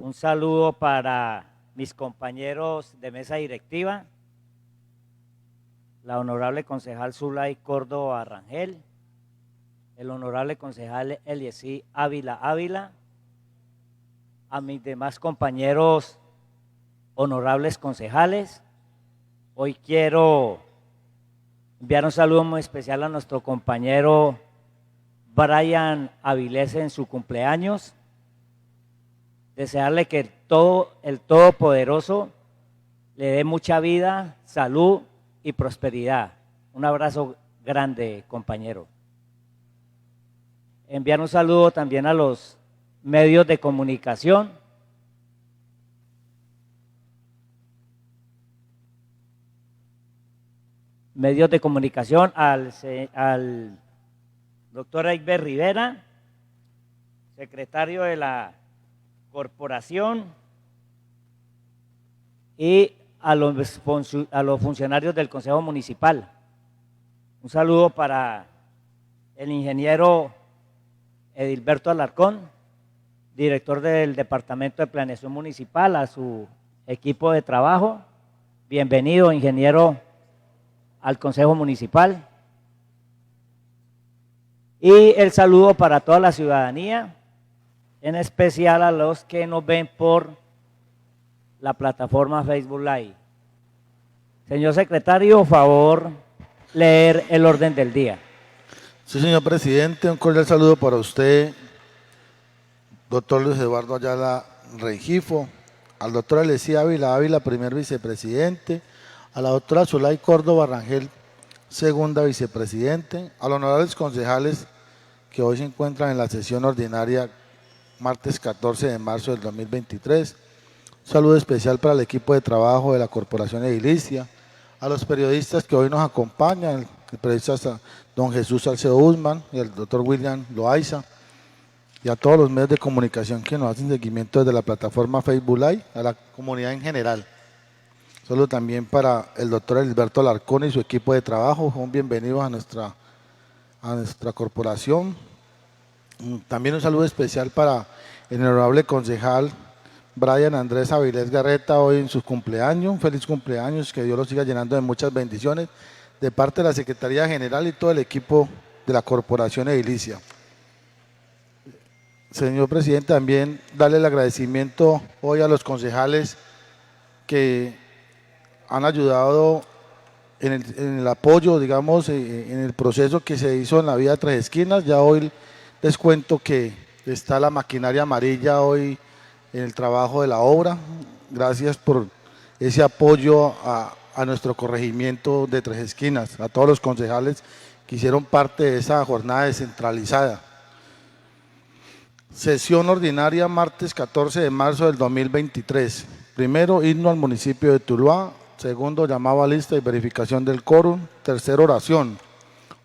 Un saludo para mis compañeros de mesa directiva, la honorable concejal Zulay Córdoba Rangel, el honorable concejal Eliezer Ávila, a mis demás compañeros honorables concejales. Hoy quiero enviar un saludo muy especial a nuestro compañero Brian Avilés en su cumpleaños. Desearle que el Todopoderoso le dé mucha vida, salud y prosperidad. Un abrazo grande, compañero. Enviar un saludo también a los medios de comunicación. Medios de comunicación al doctor Eiber Rivera, secretario de la corporación, y a los funcionarios del Consejo Municipal. Un saludo para el ingeniero Edilberto Alarcón, director del Departamento de Planeación Municipal, a su equipo de trabajo. Bienvenido, ingeniero, al Consejo Municipal. Y el saludo para toda la ciudadanía, en especial a los que nos ven por la plataforma Facebook Live. Señor secretario, favor leer el orden del día. Sí, señor presidente, un cordial saludo para usted, doctor Luis Eduardo Ayala Rengifo, al doctor Eliezer Ávila, primer vicepresidente, a la doctora Zulay Córdoba Rangel, segunda vicepresidente, a los honorables concejales que hoy se encuentran en la sesión ordinaria martes 14 de marzo del 2023. Un saludo especial para el equipo de trabajo de la Corporación Edilicia, a los periodistas que hoy nos acompañan, el periodista don Jesús Salcedo Usman y el doctor William Loaiza, y a todos los medios de comunicación que nos hacen seguimiento desde la plataforma Facebook Live, a la comunidad en general. Saludo también para el doctor Edilberto Alarcón y su equipo de trabajo. Bienvenidos a nuestra corporación. También un saludo especial para el honorable concejal Brian Andrés Avilés Garreta, hoy en su cumpleaños. Un feliz cumpleaños, que Dios lo siga llenando de muchas bendiciones, de parte de la Secretaría General y todo el equipo de la Corporación Edilicia. Señor presidente, también darle el agradecimiento hoy a los concejales que han ayudado en el apoyo, digamos, en el proceso que se hizo en la vía Tres Esquinas. Ya hoy les cuento que está la maquinaria amarilla hoy en el trabajo de la obra. Gracias por ese apoyo a nuestro corregimiento de Tres Esquinas, a todos los concejales que hicieron parte de esa jornada descentralizada. Sesión ordinaria martes 14 de marzo del 2023. Primero, himno al municipio de Tuluá. Segundo, llamado a lista y verificación del quórum. Tercera, oración.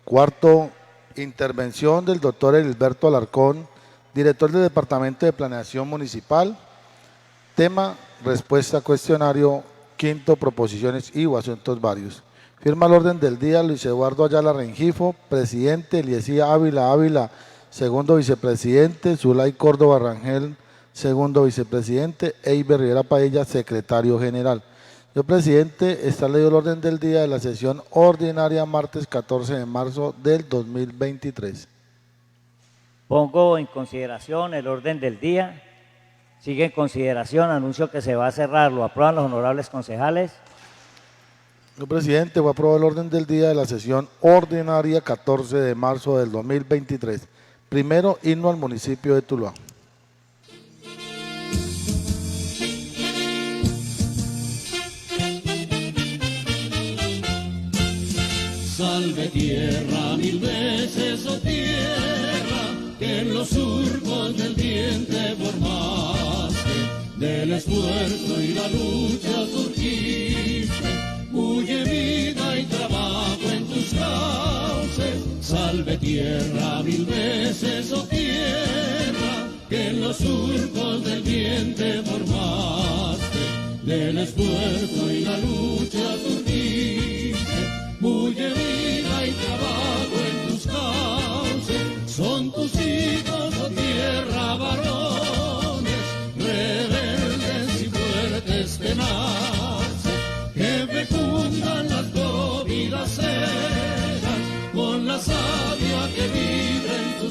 Cuarto, intervención del doctor Edilberto Alarcón, director del Departamento de Planeación Municipal. Tema, respuesta a cuestionario. Quinto, proposiciones y o asuntos varios. Firma el orden del día Luis Eduardo Ayala Rengifo, presidente. Eliezer Ávila, segundo vicepresidente. Zulay Córdoba Rangel, segundo vicepresidente. Eiber Rivera Padilla, secretario general. Señor presidente, está leído el orden del día de la sesión ordinaria martes 14 de marzo del 2023. Pongo en consideración el orden del día. Sigue en consideración, anuncio que se va a cerrar. ¿Lo aprueban los honorables concejales? Señor presidente, voy a aprobar el orden del día de la sesión ordinaria 14 de marzo del 2023. Primero, himno al municipio de Tuluá. Salve tierra, mil veces, oh tierra, que en los surcos del diente formaste, del esfuerzo y la lucha surgiste, huye vida y trabajo en tus cauces. Salve tierra, mil veces, oh tierra, que en los surcos del diente formaste, del esfuerzo y la lucha surgiste. Huye vida y trabajo en tus cauces, son tus hijos, oh tierra, varones, rebeldes.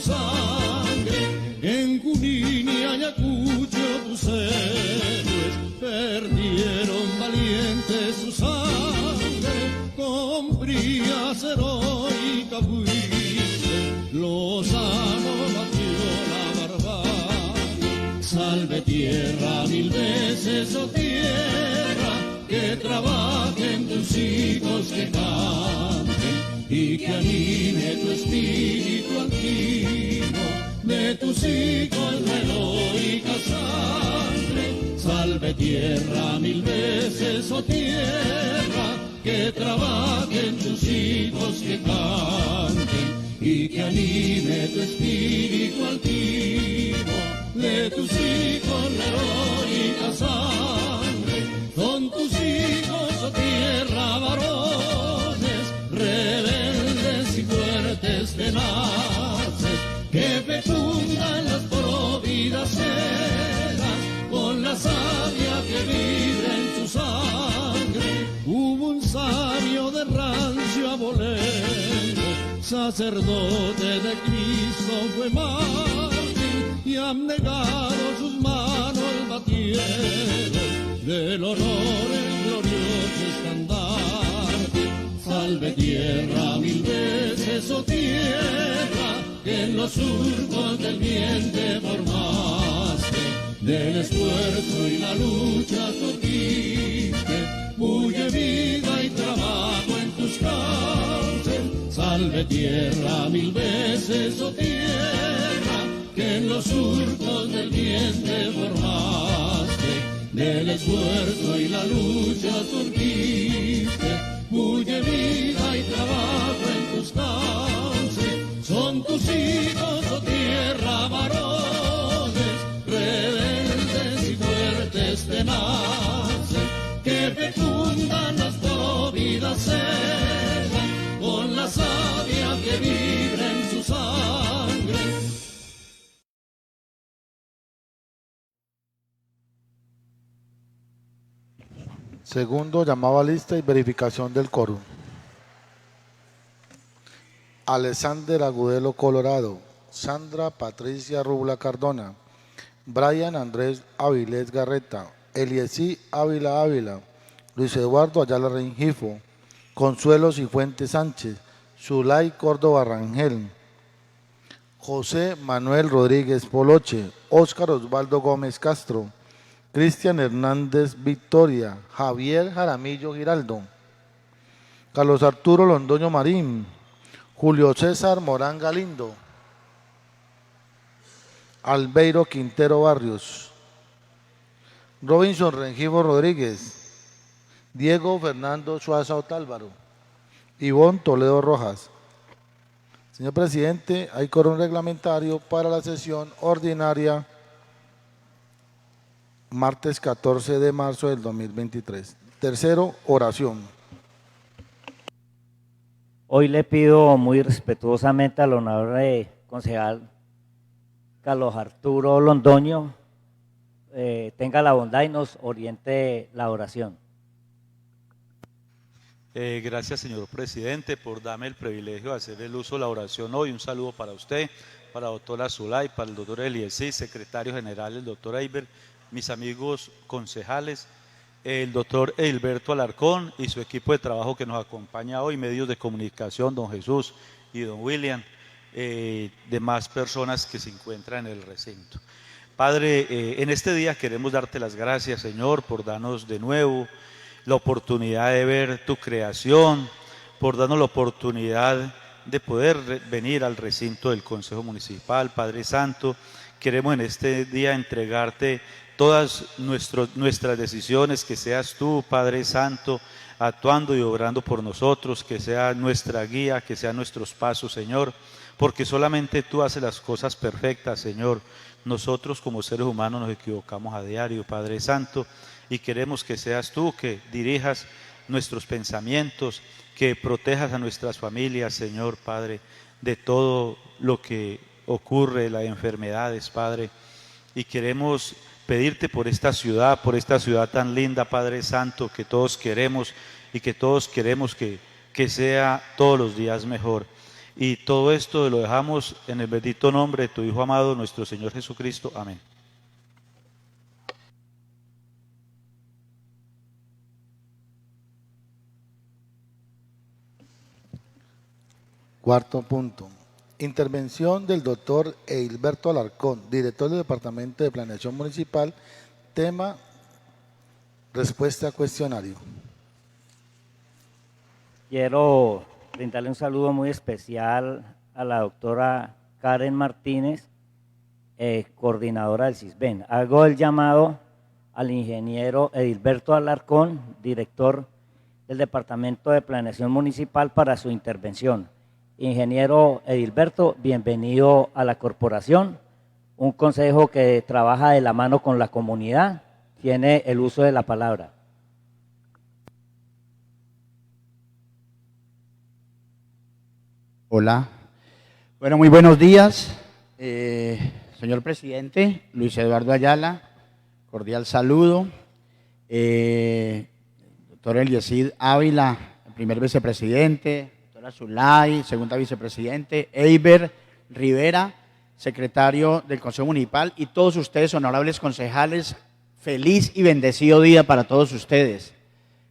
sangre. En Junín y Ayacucho tus héroes perdieron valientes su sangre. Con brías heroica fuiste, los amos batió la barbarie. Salve tierra mil veces, oh tierra, que trabajen tus hijos, que canten y que anime tu espíritu antiguo de tus hijos la heroica sangre. Salve tierra mil veces, oh tierra, que trabajen tus hijos, que canten y que anime tu espíritu antiguo de tus hijos la heroica sangre. Son tus hijos, oh tierra, varones, rebeldes y fuertes, tenaces, que fecundan las providas cenas con la savia que vibra en su sangre. Hubo un sabio de rancio abolengo, sacerdote de Cristo fue mártir, y abnegado sus manos batieron del honor el glorioso estandarte. Salve tierra mil veces, oh tierra, que en los surcos del bien te formaste, del esfuerzo y la lucha surgiste, huye vida y trabajo en tus cauces. Salve tierra mil veces, oh tierra, que en los surcos del bien te formaste, del esfuerzo y la lucha surgiste, huye vida y trabajo en tus cauces. Son tus hijos, oh tierra, varones, rebeldes y fuertes, tenaces, que fecundan las providas cenas con la savia que vibra en su sangre. Segundo, llamado a lista y verificación del quórum. Alexander Agudelo Colorado, Sandra Patricia Rubla Cardona, Brian Andrés Avilés Garreta, Eliesí Ávila Ávila, Luis Eduardo Ayala Rengifo, Consuelo Cifuentes Sánchez, Zulay Córdoba Rangel, José Manuel Rodríguez Poloche, Óscar Osvaldo Gómez Castro, Cristian Hernández Victoria, Javier Jaramillo Giraldo, Carlos Arturo Londoño Marín, Julio César Morán Galindo, Albeiro Quintero Barrios, Robinson Rengifo Rodríguez, Diego Fernando Suaza Otálvaro, Ivonne Toledo Rojas. Señor presidente, hay quórum reglamentario para la sesión ordinaria martes 14 de marzo del 2023. Tercero, oración. Hoy le pido muy respetuosamente al honorable concejal Carlos Arturo Londoño tenga la bondad y nos oriente la oración. Gracias, señor presidente, por darme el privilegio de hacer el uso de la oración hoy. Un saludo para usted, para la doctora Zulay, para el doctor Eliesí, secretario general, el doctor Eiber, mis amigos concejales, el doctor Edilberto Alarcón y su equipo de trabajo que nos acompaña hoy, medios de comunicación, don Jesús y don William, demás personas que se encuentran en el recinto. Padre, en este día queremos darte las gracias, Señor, por darnos de nuevo la oportunidad de ver tu creación, por darnos la oportunidad de poder venir al recinto del Consejo Municipal. Padre Santo, queremos en este día entregarte todas nuestras decisiones, que seas tú, Padre Santo, actuando y obrando por nosotros, que sea nuestra guía, que sean nuestros pasos, Señor, porque solamente tú haces las cosas perfectas, Señor. Nosotros como seres humanos nos equivocamos a diario, Padre Santo, y queremos que seas tú que dirijas nuestros pensamientos, que protejas a nuestras familias, Señor, Padre, de todo lo que ocurre, las enfermedades, Padre, y queremos pedirte por esta ciudad tan linda, Padre Santo, que todos queremos y que todos queremos que sea todos los días mejor. Y todo esto lo dejamos en el bendito nombre de tu Hijo amado, nuestro Señor Jesucristo. Amén. Cuarto punto. Intervención del doctor Edilberto Alarcón, director del Departamento de Planeación Municipal. Tema: respuesta a cuestionario. Quiero brindarle un saludo muy especial a la doctora Karen Martínez, coordinadora del CISBEN. Hago el llamado al ingeniero Edilberto Alarcón, director del Departamento de Planeación Municipal, para su intervención. Ingeniero Edilberto, bienvenido a la corporación, un consejo que trabaja de la mano con la comunidad. Tiene el uso de la palabra. Hola. Bueno, muy buenos días, señor presidente, Luis Eduardo Ayala, cordial saludo. Doctor Eliezer Ávila, primer vicepresidente, doctora Zulay, segunda vicepresidente, Eiber Rivera, secretario del Consejo Municipal, y todos ustedes, honorables concejales, feliz y bendecido día para todos ustedes.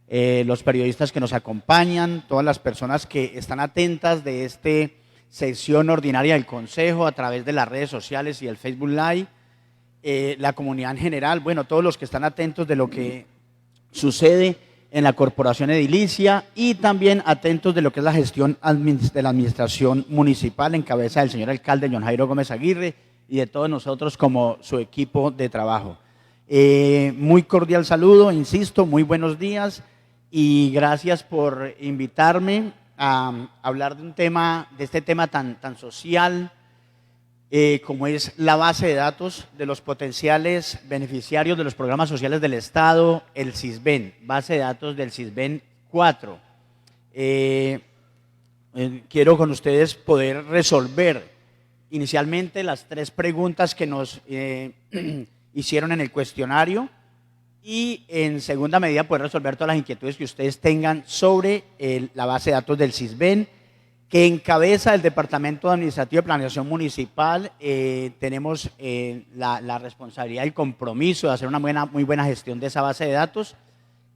Los periodistas que nos acompañan, todas las personas que están atentas de esta sesión ordinaria del Consejo a través de las redes sociales y el Facebook Live, la comunidad en general, bueno, todos los que están atentos de lo que sucede en la corporación edilicia y también atentos de lo que es la gestión de la administración municipal en cabeza del señor alcalde John Jairo Gómez Aguirre y de todos nosotros como su equipo de trabajo. Muy cordial saludo, insisto, muy buenos días. Y gracias por invitarme a hablar de un tema, de este tema tan social como es la base de datos de los potenciales beneficiarios de los programas sociales del Estado, el CISBEN, base de datos del CISBEN 4. Quiero con ustedes poder resolver inicialmente las 3 preguntas que nos hicieron en el cuestionario, y en segunda medida poder resolver todas las inquietudes que ustedes tengan sobre la base de datos del CISBEN, que encabeza el Departamento Administrativo de Planeación Municipal. Tenemos la responsabilidad y el compromiso de hacer una muy buena gestión de esa base de datos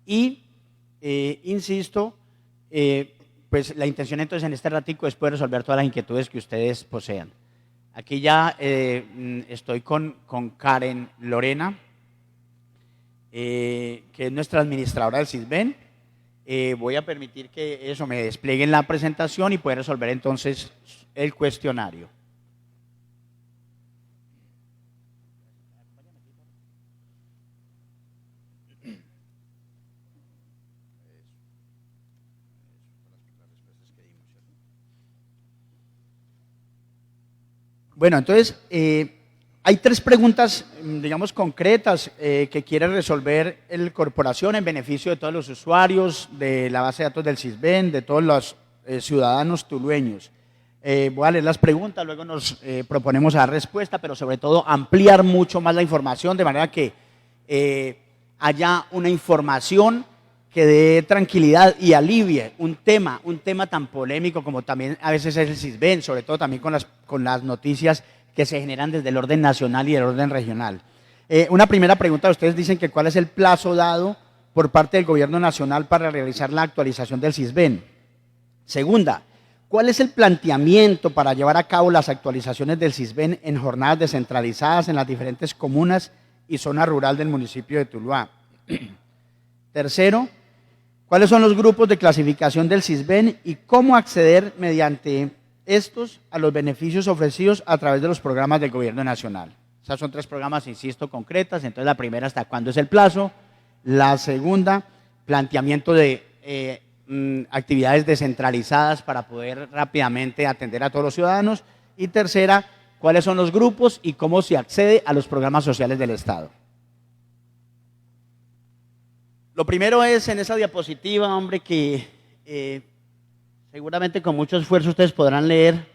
y, insisto, pues la intención entonces en este ratico es poder resolver todas las inquietudes que ustedes posean. Aquí ya estoy con Karen Lorena, que es nuestra administradora del CISBEN. Voy a permitir que eso me despliegue en la presentación y poder resolver entonces el cuestionario. Bueno, entonces hay 3 preguntas, digamos, concretas que quiere resolver la corporación en beneficio de todos los usuarios de la base de datos del CISBEN, de todos los ciudadanos tulueños. Voy a leer las preguntas, luego nos proponemos a dar respuesta, pero sobre todo ampliar mucho más la información, de manera que haya una información que dé tranquilidad y alivie un tema tan polémico como también a veces es el CISBEN, sobre todo también con las noticias que se generan desde el orden nacional y el orden regional. Una primera pregunta, ustedes dicen que cuál es el plazo dado por parte del gobierno nacional para realizar la actualización del CISBEN. Segunda, ¿cuál es el planteamiento para llevar a cabo las actualizaciones del CISBEN en jornadas descentralizadas en las diferentes comunas y zona rural del municipio de Tuluá? Tercero, ¿cuáles son los grupos de clasificación del CISBEN y cómo acceder mediante estos a los beneficios ofrecidos a través de los programas del gobierno nacional? Esas son 3 programas, insisto, concretas. Entonces la primera, ¿hasta cuándo es el plazo? La segunda, planteamiento de actividades descentralizadas para poder rápidamente atender a todos los ciudadanos. Y tercera, ¿cuáles son los grupos y cómo se accede a los programas sociales del Estado? Lo primero es en esa diapositiva, hombre, que seguramente con mucho esfuerzo ustedes podrán leer,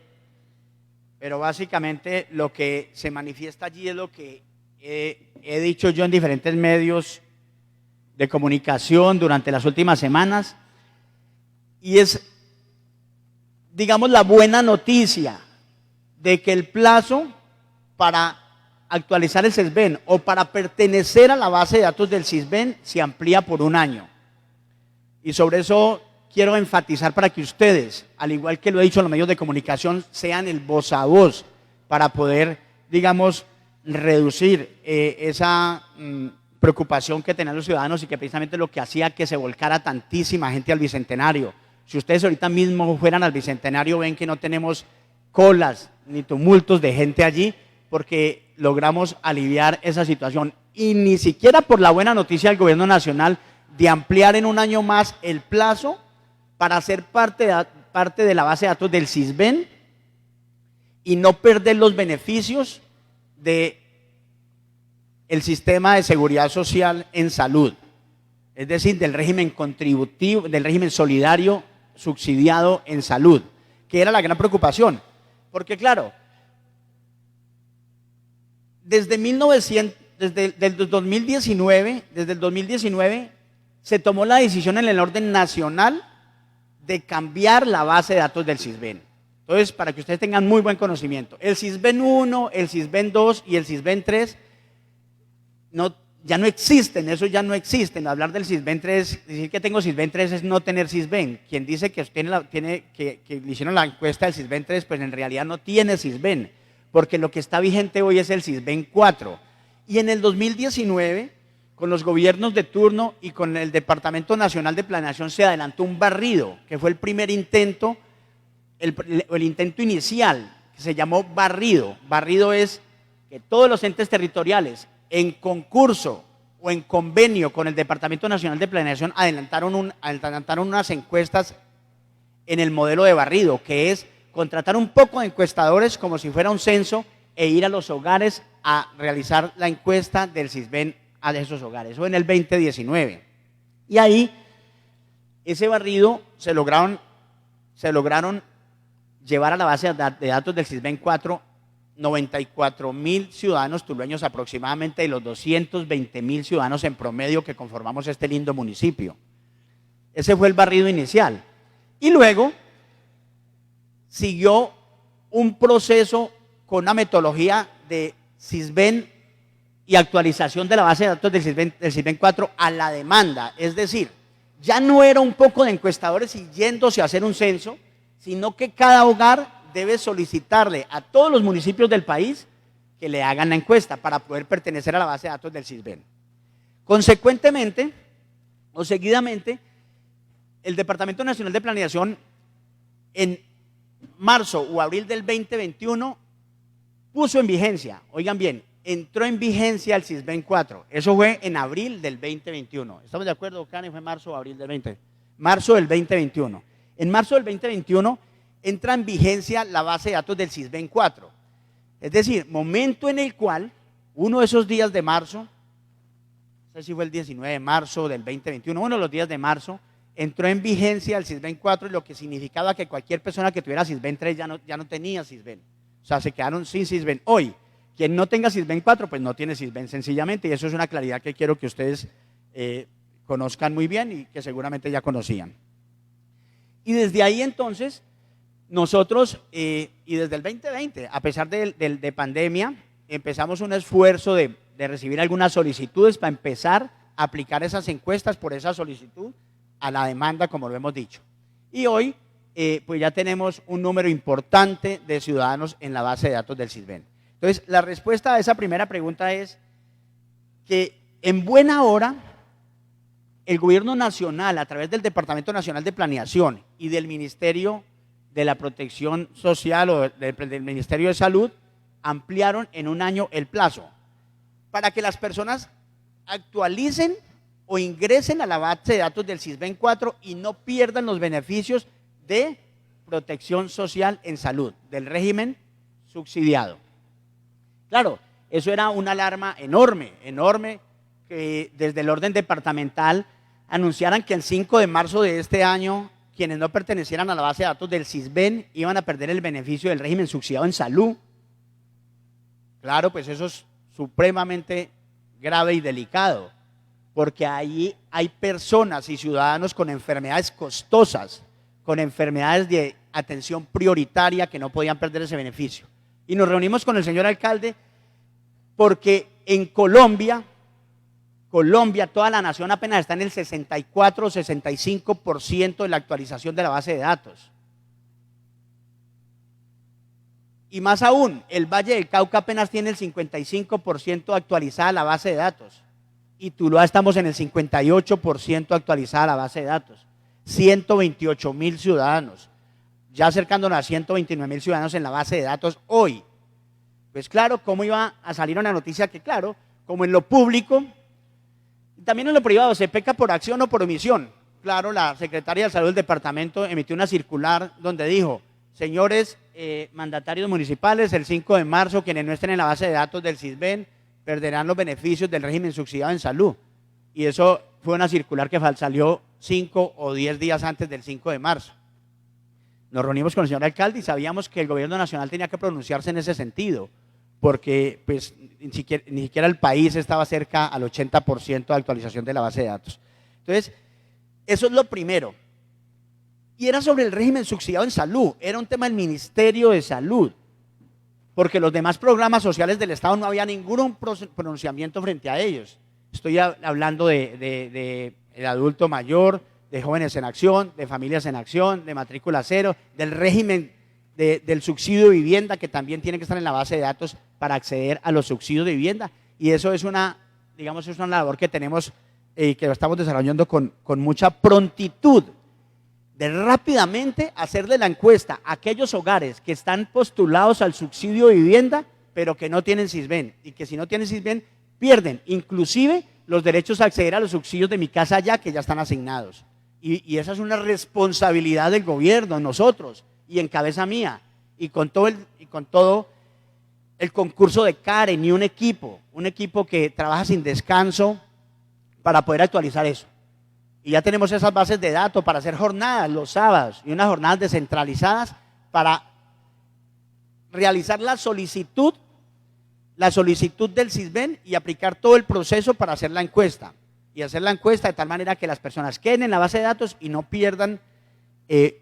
pero básicamente lo que se manifiesta allí es lo que he dicho yo en diferentes medios de comunicación durante las últimas semanas, y es digamos, la buena noticia de que el plazo para actualizar el CISBEN o para pertenecer a la base de datos del CISBEN se amplía por un año. Y sobre eso quiero enfatizar para que ustedes, al igual que lo he dicho en los medios de comunicación, sean el voz a voz para poder, digamos, reducir esa preocupación que tenían los ciudadanos y que precisamente lo que hacía que se volcara tantísima gente al Bicentenario. Si ustedes ahorita mismo fueran al Bicentenario, ven que no tenemos colas ni tumultos de gente allí porque logramos aliviar esa situación. Y ni siquiera por la buena noticia del Gobierno Nacional de ampliar en un año más el plazo para ser parte de la base de datos del CISBEN y no perder los beneficios del sistema de seguridad social en salud, es decir, del régimen contributivo, del régimen solidario subsidiado en salud, que era la gran preocupación. Porque claro, desde el 2019 se tomó la decisión en el orden nacional de cambiar la base de datos del CISBEN. Entonces, para que ustedes tengan muy buen conocimiento, el CISBEN 1, el CISBEN 2 y el CISBEN 3 ya no existen, eso ya no existen. Hablar del CISBEN 3, decir que tengo CISBEN 3 es no tener CISBEN. Quien dice que le hicieron la encuesta del CISBEN 3, pues en realidad no tiene CISBEN, porque lo que está vigente hoy es el CISBEN 4. Y en el 2019, con los gobiernos de turno y con el Departamento Nacional de Planeación se adelantó un barrido, que fue el primer intento, el intento inicial, que se llamó barrido. Barrido es que todos los entes territoriales en concurso o en convenio con el Departamento Nacional de Planeación adelantaron unas encuestas en el modelo de barrido, que es contratar un poco de encuestadores como si fuera un censo e ir a los hogares a realizar la encuesta del CISBEN a esos hogares, eso en el 2019. Y ahí, ese barrido se lograron llevar a la base de datos del CISBEN 4 94.000 ciudadanos tulueños aproximadamente de los 220.000 ciudadanos en promedio que conformamos este lindo municipio. Ese fue el barrido inicial. Y luego siguió un proceso con una metodología de CISBEN y actualización de la base de datos del CISBEN 4 a la demanda. Es decir, ya no era un poco de encuestadores y yéndose a hacer un censo, sino que cada hogar debe solicitarle a todos los municipios del país que le hagan la encuesta para poder pertenecer a la base de datos del CISBEN. Consecuentemente, o seguidamente, el Departamento Nacional de Planeación en marzo o abril del 2021 puso en vigencia, oigan bien, entró en vigencia el CISBEN 4. Eso fue en abril del 2021. ¿Estamos de acuerdo, Karen? ¿Fue marzo o abril del 20? Marzo del 2021. En marzo del 2021 entra en vigencia la base de datos del CISBEN 4. Es decir, momento en el cual, uno de esos días de marzo, no sé si fue el 19 de marzo del 2021, uno de los días de marzo, entró en vigencia el CISBEN 4, lo que significaba que cualquier persona que tuviera CISBEN 3 ya no tenía CISBEN. O sea, se quedaron sin CISBEN. Hoy, quien no tenga CISBEN 4, pues no tiene CISBEN sencillamente, y eso es una claridad que quiero que ustedes conozcan muy bien y que seguramente ya conocían. Y desde ahí entonces, nosotros, y desde el 2020, a pesar de pandemia, empezamos un esfuerzo de recibir algunas solicitudes para empezar a aplicar esas encuestas por esa solicitud a la demanda, como lo hemos dicho. Y hoy, pues ya tenemos un número importante de ciudadanos en la base de datos del CISBEN. Entonces, la respuesta a esa primera pregunta es que en buena hora el Gobierno Nacional, a través del Departamento Nacional de Planeación y del Ministerio de la Protección Social o del Ministerio de Salud, ampliaron en un año el plazo para que las personas actualicen o ingresen a la base de datos del CISBEN 4 y no pierdan los beneficios de protección social en salud, del régimen subsidiado. Claro, eso era una alarma enorme, que desde el orden departamental anunciaran que el 5 de marzo de este año quienes no pertenecieran a la base de datos del CISBEN iban a perder el beneficio del régimen subsidiado en salud. Claro, pues eso es supremamente grave y delicado, porque ahí hay personas y ciudadanos con enfermedades costosas, con enfermedades de atención prioritaria, que no podían perder ese beneficio. Y nos reunimos con el señor alcalde porque en Colombia, toda la nación apenas está en el 64 o 65% de la actualización de la base de datos. Y más aún, el Valle del Cauca apenas tiene el 55% actualizada la base de datos. Y Tuluá estamos en el 58% actualizada la base de datos. 128.000 ciudadanos, ya acercándonos a 129.000 ciudadanos en la base de datos hoy. Pues claro, ¿cómo iba a salir una noticia que claro, como en lo público, y también en lo privado, se peca por acción o por omisión? Claro, la secretaria de Salud del departamento emitió una circular donde dijo, señores mandatarios municipales, el 5 de marzo, quienes no estén en la base de datos del CISBEN, perderán los beneficios del régimen subsidiado en salud. Y eso fue una circular que salió 5 o 10 días antes del 5 de marzo. Nos reunimos con el señor alcalde y sabíamos que el gobierno nacional tenía que pronunciarse en ese sentido, porque pues, ni siquiera el país estaba cerca al 80% de actualización de la base de datos. Entonces, eso es lo primero. Y era sobre el régimen subsidiado en salud, era un tema del Ministerio de Salud, porque los demás programas sociales del Estado no había ningún pronunciamiento frente a ellos. Estoy hablando de el adulto mayor, de jóvenes en acción, de familias en acción, de matrícula cero, del régimen del subsidio de vivienda, que también tiene que estar en la base de datos para acceder a los subsidios de vivienda. Y eso es una labor que tenemos que lo estamos desarrollando con mucha prontitud, de rápidamente hacerle la encuesta a aquellos hogares que están postulados al subsidio de vivienda, pero que no tienen CISBEN, y que si no tienen CISBEN pierden inclusive los derechos a acceder a los subsidios de Mi Casa Ya, que ya están asignados. Y esa es una responsabilidad del gobierno, nosotros, y en cabeza mía, y con todo el concurso de Karen y un equipo que trabaja sin descanso para poder actualizar eso. Y ya tenemos esas bases de datos para hacer jornadas los sábados y unas jornadas descentralizadas para realizar la solicitud del CISBEN y aplicar todo el proceso para hacer la encuesta. Y hacer la encuesta de tal manera que las personas queden en la base de datos y no pierdan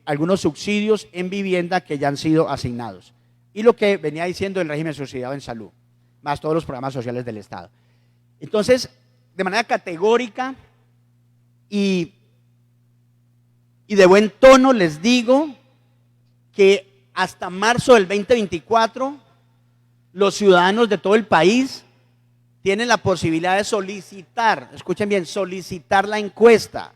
algunos subsidios en vivienda que ya han sido asignados. Y lo que venía diciendo el régimen subsidiado en salud, más todos los programas sociales del Estado. Entonces, de manera categórica y de buen tono les digo que hasta marzo del 2024 los ciudadanos de todo el país tienen la posibilidad de solicitar, escuchen bien, solicitar la encuesta.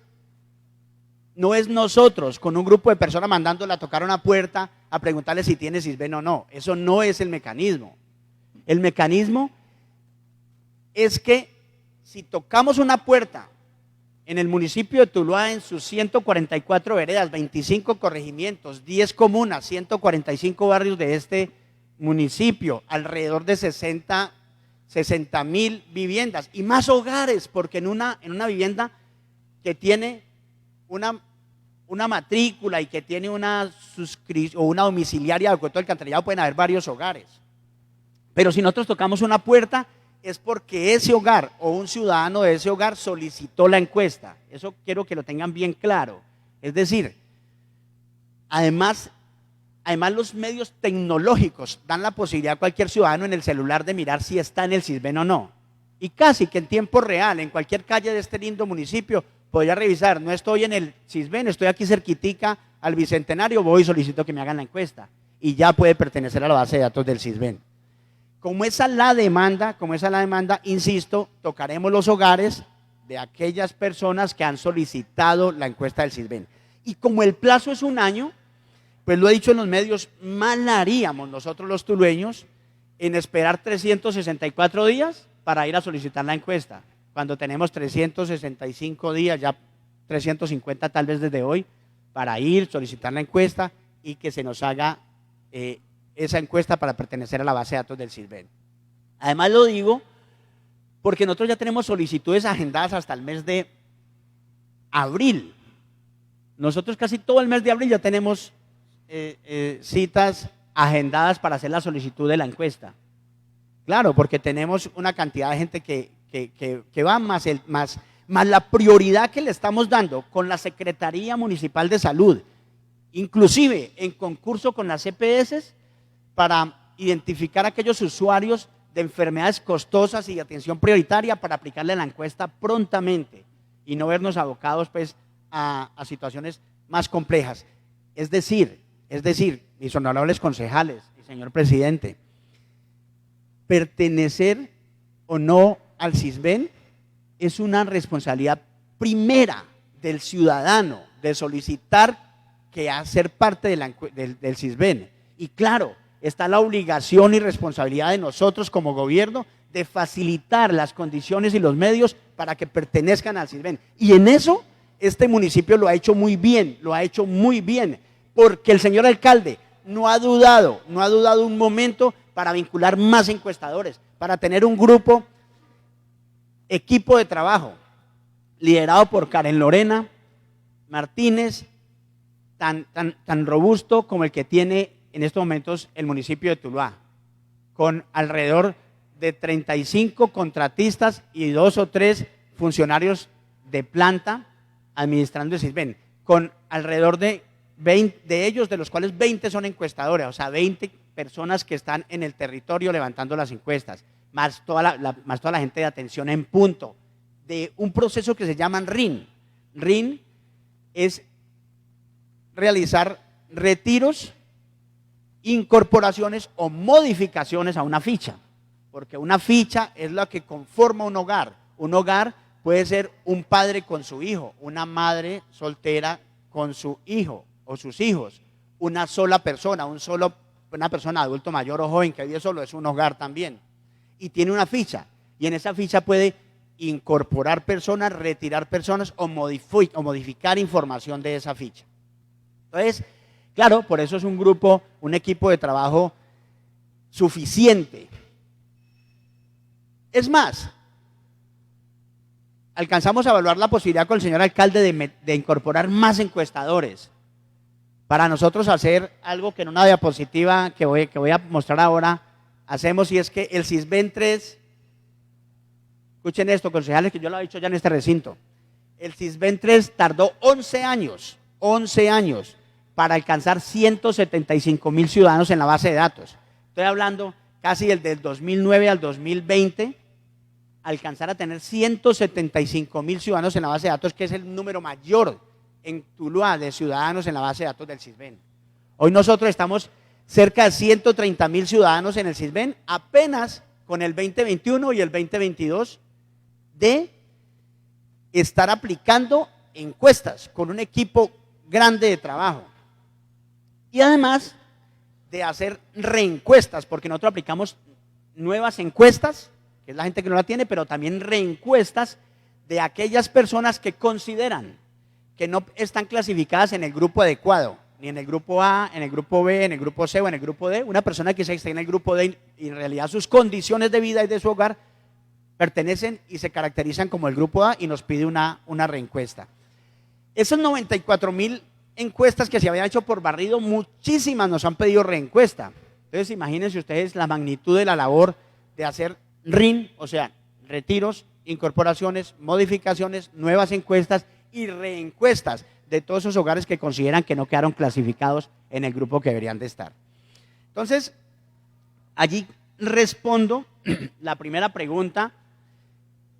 No es nosotros con un grupo de personas mandándola a tocar una puerta a preguntarle si tiene CISBEN o no. Eso no es el mecanismo. El mecanismo es que si tocamos una puerta en el municipio de Tuluá, en sus 144 veredas, 25 corregimientos, 10 comunas, 145 barrios de este municipio, alrededor de 60.000 viviendas y más hogares, porque en una vivienda que tiene una matrícula y que tiene una domiciliaria de acueducto alcantarillado pueden haber varios hogares. Pero si nosotros tocamos una puerta es porque ese hogar o un ciudadano de ese hogar solicitó la encuesta. Eso quiero que lo tengan bien claro. Es decir, además los medios tecnológicos dan la posibilidad a cualquier ciudadano en el celular de mirar si está en el CISBEN o no. Y casi que en tiempo real, en cualquier calle de este lindo municipio, podría revisar, no estoy en el CISBEN, estoy aquí cerquitica al Bicentenario, voy y solicito que me hagan la encuesta. Y ya puede pertenecer a la base de datos del CISBEN. Como esa es la demanda, insisto, tocaremos los hogares de aquellas personas que han solicitado la encuesta del CISBEN. Y como el plazo es un año, pues lo he dicho en los medios, mal haríamos nosotros los tulueños en esperar 364 días para ir a solicitar la encuesta, cuando tenemos 365 días, ya 350 tal vez desde hoy, para ir, solicitar la encuesta y que se nos haga esa encuesta para pertenecer a la base de datos del CISBEN. Además lo digo porque nosotros ya tenemos solicitudes agendadas hasta el mes de abril. Nosotros casi todo el mes de abril ya tenemos citas agendadas para hacer la solicitud de la encuesta. Claro, porque tenemos una cantidad de gente que va más la prioridad que le estamos dando con la Secretaría Municipal de Salud inclusive en concurso con las EPS, para identificar a aquellos usuarios de enfermedades costosas y de atención prioritaria para aplicarle la encuesta prontamente y no vernos abocados pues a situaciones más complejas. Es decir, mis honorables concejales y señor presidente, pertenecer o no al CISBEN es una responsabilidad primera del ciudadano de solicitar que hacer parte del CISBEN. Y claro, está la obligación y responsabilidad de nosotros como gobierno de facilitar las condiciones y los medios para que pertenezcan al CISBEN. Y en eso este municipio lo ha hecho muy bien, porque el señor alcalde no ha dudado un momento para vincular más encuestadores, para tener un grupo, equipo de trabajo, liderado por Karen Lorena Martínez, tan robusto como el que tiene en estos momentos el municipio de Tuluá, con alrededor de 35 contratistas y 2 o 3 funcionarios de planta administrando el CISBEN, con alrededor de 20 de ellos, de los cuales 20 son encuestadores, o sea, 20 personas que están en el territorio levantando las encuestas, más toda la gente de atención en punto, de un proceso que se llama RIN. RIN es realizar retiros, incorporaciones o modificaciones a una ficha, porque una ficha es la que conforma un hogar. Un hogar puede ser un padre con su hijo, una madre soltera con su hijo o sus hijos, una sola persona, una persona adulto mayor o joven que vive solo, es un hogar también. Y tiene una ficha, y en esa ficha puede incorporar personas, retirar personas o modificar información de esa ficha. Entonces, claro, por eso es un equipo de trabajo suficiente. Es más, alcanzamos a evaluar la posibilidad con el señor alcalde de incorporar más encuestadores para nosotros hacer algo que en una diapositiva que voy a mostrar ahora hacemos, y es que el CISBEN 3, escuchen esto, concejales, que yo lo he dicho ya en este recinto, el CISBEN 3 tardó 11 años para alcanzar 175,000 ciudadanos en la base de datos. Estoy hablando casi desde el 2009 al 2020, alcanzar a tener 175,000 ciudadanos en la base de datos, que es el número mayor en Tuluá de ciudadanos en la base de datos del CISBEN. Hoy nosotros estamos cerca de 130,000 ciudadanos en el CISBEN, apenas con el 2021 y el 2022 de estar aplicando encuestas con un equipo grande de trabajo. Y además de hacer reencuestas, porque nosotros aplicamos nuevas encuestas, que es la gente que no la tiene, pero también reencuestas de aquellas personas que consideran que no están clasificadas en el grupo adecuado, ni en el grupo A, en el grupo B, en el grupo C o en el grupo D. Una persona que está en el grupo D y en realidad sus condiciones de vida y de su hogar pertenecen y se caracterizan como el grupo A, y nos pide una reencuesta. Esos 94,000 encuestas que se habían hecho por barrido, muchísimas nos han pedido reencuesta. Entonces imagínense ustedes la magnitud de la labor de hacer RIN, o sea, retiros, incorporaciones, modificaciones, nuevas encuestas y reencuestas de todos esos hogares que consideran que no quedaron clasificados en el grupo que deberían de estar. Entonces, allí respondo la primera pregunta,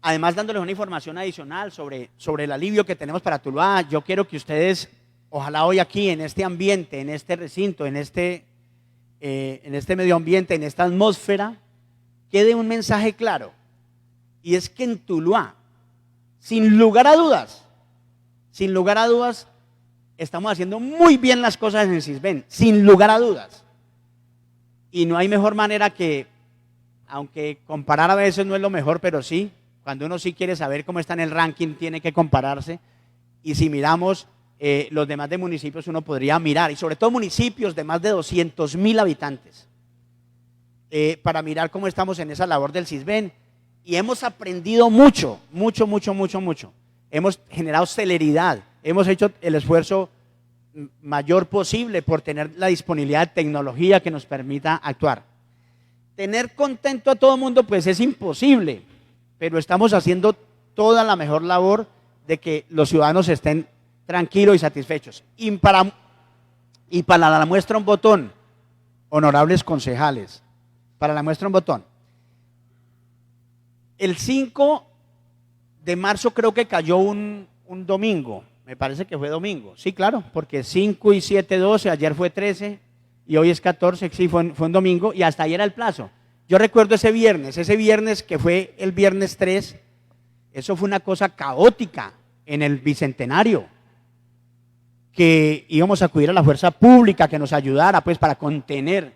además dándoles una información adicional sobre el alivio que tenemos para Tuluá. Yo quiero que ustedes, ojalá hoy aquí, en este ambiente, en este recinto, en este medio ambiente, en esta atmósfera, quede un mensaje claro, y es que en Tuluá, sin lugar a dudas, estamos haciendo muy bien las cosas en el CISBEN, sin lugar a dudas. Y no hay mejor manera que, aunque comparar a veces no es lo mejor, pero sí, cuando uno sí quiere saber cómo está en el ranking, tiene que compararse. Y si miramos los demás de municipios, uno podría mirar, y sobre todo municipios de más de 200,000 habitantes, para mirar cómo estamos en esa labor del CISBEN. Y hemos aprendido mucho. Hemos generado celeridad, hemos hecho el esfuerzo mayor posible por tener la disponibilidad de tecnología que nos permita actuar. Tener contento a todo el mundo pues es imposible, pero estamos haciendo toda la mejor labor de que los ciudadanos estén tranquilos y satisfechos. Y para Y para la muestra un botón, honorables concejales, para la muestra un botón. El 5 de marzo creo que cayó un domingo, me parece que fue domingo, sí, claro, porque 5 y 7, 12, ayer fue 13 y hoy es 14, sí, fue un domingo y hasta ayer era el plazo. Yo recuerdo ese viernes que fue el viernes 3, eso fue una cosa caótica en el Bicentenario, que íbamos a acudir a la fuerza pública que nos ayudara pues para contener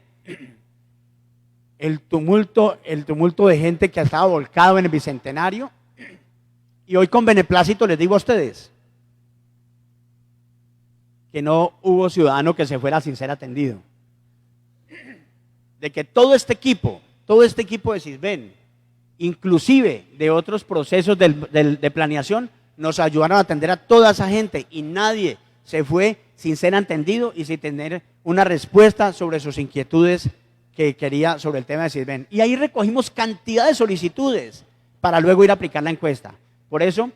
el tumulto de gente que estaba volcado en el Bicentenario. Y hoy con beneplácito les digo a ustedes que no hubo ciudadano que se fuera sin ser atendido. De que todo este equipo de Sisbén, inclusive de otros procesos de planeación, nos ayudaron a atender a toda esa gente y nadie se fue sin ser atendido y sin tener una respuesta sobre sus inquietudes que quería sobre el tema de Sisbén. Y ahí recogimos cantidad de solicitudes para luego ir a aplicar la encuesta. Por eso,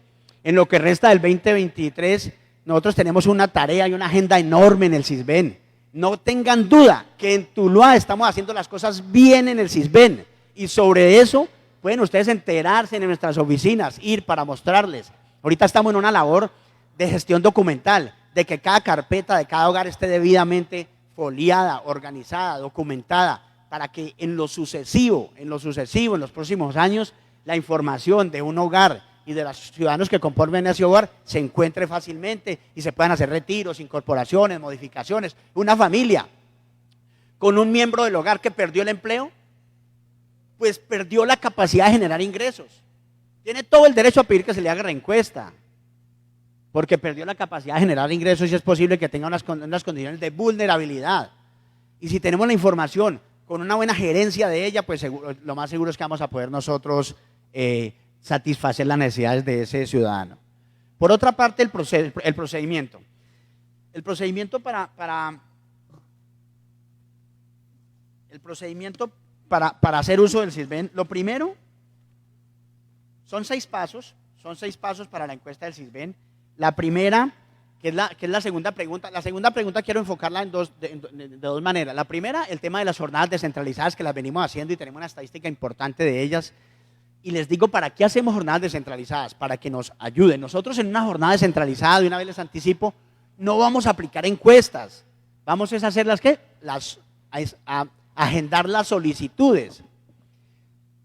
en lo que resta del 2023, nosotros tenemos una tarea y una agenda enorme en el Sisbén. No tengan duda que en Tuluá estamos haciendo las cosas bien en el Sisbén. Y sobre eso pueden ustedes enterarse en nuestras oficinas, ir para mostrarles. Ahorita estamos en una labor de gestión documental, de que cada carpeta de cada hogar esté debidamente foliada, organizada, documentada, para que en lo sucesivo, en los próximos años, la información de un hogar y de los ciudadanos que conformen ese hogar se encuentre fácilmente y se puedan hacer retiros, incorporaciones, modificaciones. Una familia con un miembro del hogar que perdió el empleo, pues perdió la capacidad de generar ingresos. Tiene todo el derecho a pedir que se le haga reencuesta, porque perdió la capacidad de generar ingresos y es posible que tenga unas condiciones de vulnerabilidad. Y si tenemos la información con una buena gerencia de ella, pues lo más seguro es que vamos a poder nosotros satisfacer las necesidades de ese ciudadano. Por otra parte, el procedimiento. El procedimiento para hacer uso del Sisbén, lo primero, son 6 pasos para la encuesta del Sisbén. La primera, que es la segunda pregunta. La segunda pregunta quiero enfocarla de dos maneras. La primera, el tema de las jornadas descentralizadas que las venimos haciendo y tenemos una estadística importante de ellas. Y les digo, ¿para qué hacemos jornadas descentralizadas? Para que nos ayuden. Nosotros en una jornada descentralizada, de una vez les anticipo, no vamos a aplicar encuestas. Vamos a hacer a agendar las solicitudes.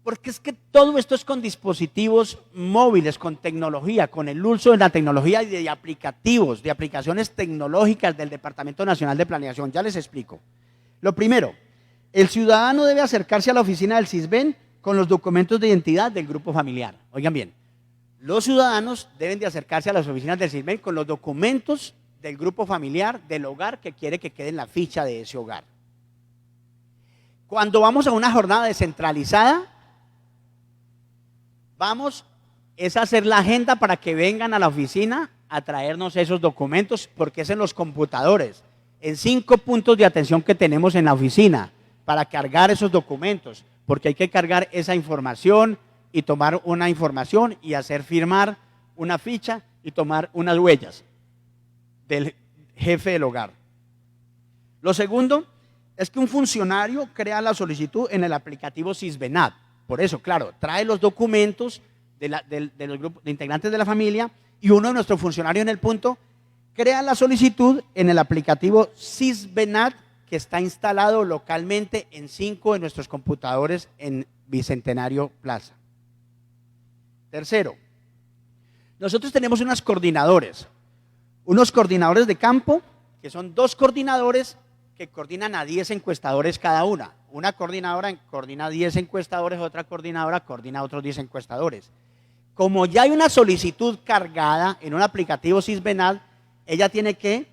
Porque es que todo esto es con dispositivos móviles, con tecnología, con el uso de la tecnología y de aplicativos, de aplicaciones tecnológicas del Departamento Nacional de Planeación. Ya les explico. Lo primero, el ciudadano debe acercarse a la oficina del Sisbén con los documentos de identidad del grupo familiar. Oigan bien, los ciudadanos deben de acercarse a las oficinas del Sisbén con los documentos del grupo familiar, del hogar que quiere que quede en la ficha de ese hogar. Cuando vamos a una jornada descentralizada, es hacer la agenda para que vengan a la oficina a traernos esos documentos, porque es en los computadores, en 5 puntos de atención que tenemos en la oficina para cargar esos documentos, porque hay que cargar esa información y tomar una información y hacer firmar una ficha y tomar unas huellas del jefe del hogar. Lo segundo es que un funcionario crea la solicitud en el aplicativo Sisbenat. Por eso, claro, trae los documentos de los grupos de integrantes de la familia y uno de nuestros funcionarios en el punto crea la solicitud en el aplicativo Sisbenat que está instalado localmente en 5 de nuestros computadores en Bicentenario Plaza. Tercero, nosotros tenemos unos coordinadores de campo, que son 2 coordinadores que coordinan a 10 encuestadores cada una. Una coordinadora coordina 10 encuestadores, otra coordinadora coordina otros 10 encuestadores. Como ya hay una solicitud cargada en un aplicativo Sisbenat, ella tiene que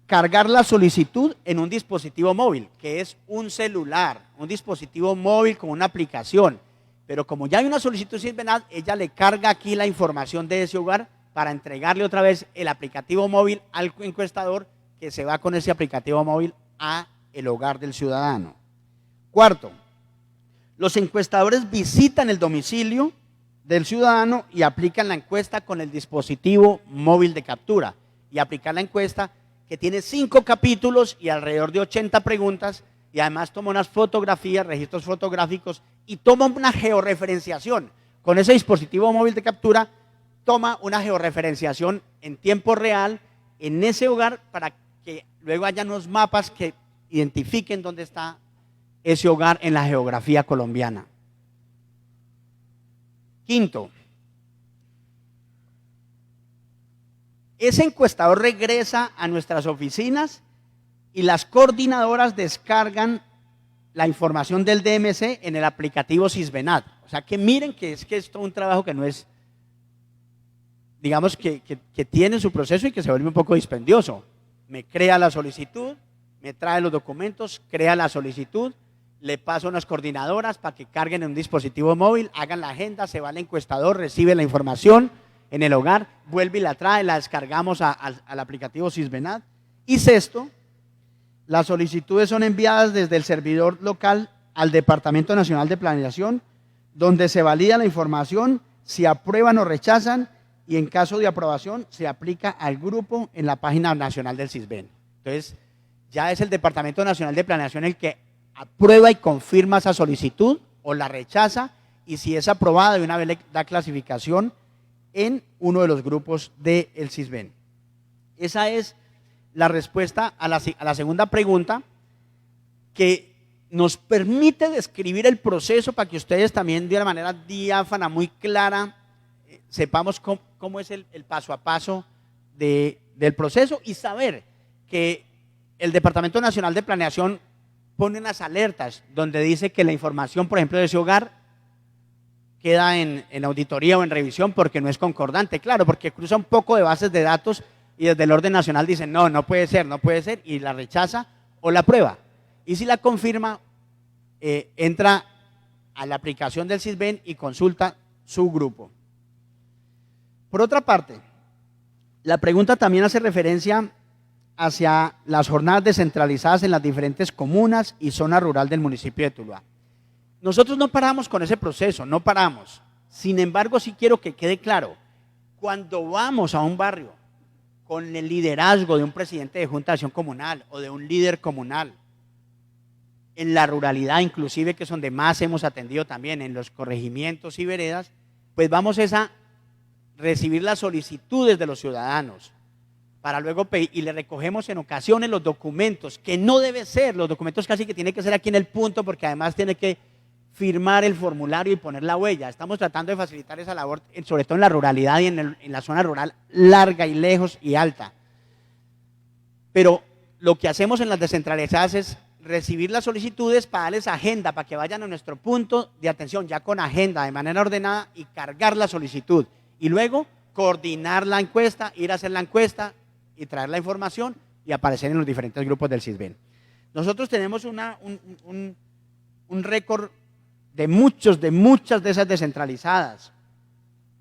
cargar la solicitud en un dispositivo móvil, que es un celular, un dispositivo móvil con una aplicación. Pero como ya hay una solicitud Sisbenat, ella le carga aquí la información de ese hogar para entregarle otra vez el aplicativo móvil al encuestador, que se va con ese aplicativo móvil a el hogar del ciudadano. Cuarto, los encuestadores visitan el domicilio del ciudadano y aplican la encuesta con el dispositivo móvil de captura. Y aplicar la encuesta que tiene 5 capítulos y alrededor de 80 preguntas, y además toma unas fotografías, registros fotográficos y toma una georreferenciación. Con ese dispositivo móvil de captura, toma una georreferenciación en tiempo real en ese hogar para que luego haya unos mapas que identifiquen dónde está ese hogar en la geografía colombiana. Quinto, ese encuestador regresa a nuestras oficinas y las coordinadoras descargan la información del DMC en el aplicativo Sisbenat. O sea que miren que es todo un trabajo que no es, digamos que tiene su proceso y que se vuelve un poco dispendioso. Me crea la solicitud, me trae los documentos, crea la solicitud, le paso a unas coordinadoras para que carguen en un dispositivo móvil, hagan la agenda, se va al encuestador, recibe la información en el hogar, vuelve y la trae, la descargamos al aplicativo Sisbenat. Y sexto, las solicitudes son enviadas desde el servidor local al Departamento Nacional de Planeación, donde se valida la información, si aprueban o rechazan, y en caso de aprobación se aplica al grupo en la página nacional del Sisben. Entonces, ya es el Departamento Nacional de Planeación el que aprueba y confirma esa solicitud o la rechaza, y si es aprobada, de una vez le da clasificación en uno de los grupos del Sisben. Esa es la respuesta a la segunda pregunta, que nos permite describir el proceso para que ustedes también de una manera diáfana, muy clara, sepamos cómo es el paso a paso del proceso, y saber que el Departamento Nacional de Planeación pone unas alertas donde dice que la información, por ejemplo, de ese hogar queda en auditoría o en revisión porque no es concordante. Claro, porque cruza un poco de bases de datos y desde el orden nacional dicen no puede ser, y la rechaza o la aprueba. Y si la confirma, entra a la aplicación del Sisben y consulta su grupo. Por otra parte, la pregunta también hace referencia hacia las jornadas descentralizadas en las diferentes comunas y zona rural del municipio de Tuluá. Nosotros no paramos con ese proceso, no paramos. Sin embargo, sí quiero que quede claro, cuando vamos a un barrio con el liderazgo de un presidente de Junta de Acción Comunal o de un líder comunal, en la ruralidad inclusive, que es donde más hemos atendido también, en los corregimientos y veredas, pues vamos a recibir las solicitudes de los ciudadanos para luego pedir, y le recogemos en ocasiones los documentos, que no debe ser, los documentos casi que tiene que ser aquí en el punto, porque además tiene que firmar el formulario y poner la huella. Estamos tratando de facilitar esa labor, sobre todo en la ruralidad y en la zona rural larga y lejos y alta. Pero lo que hacemos en las descentralizadas es recibir las solicitudes para darles agenda, para que vayan a nuestro punto de atención ya con agenda, de manera ordenada, y cargar la solicitud. Y luego coordinar la encuesta, ir a hacer la encuesta y traer la información y aparecer en los diferentes grupos del Sisben. Nosotros tenemos un récord de muchas de esas descentralizadas.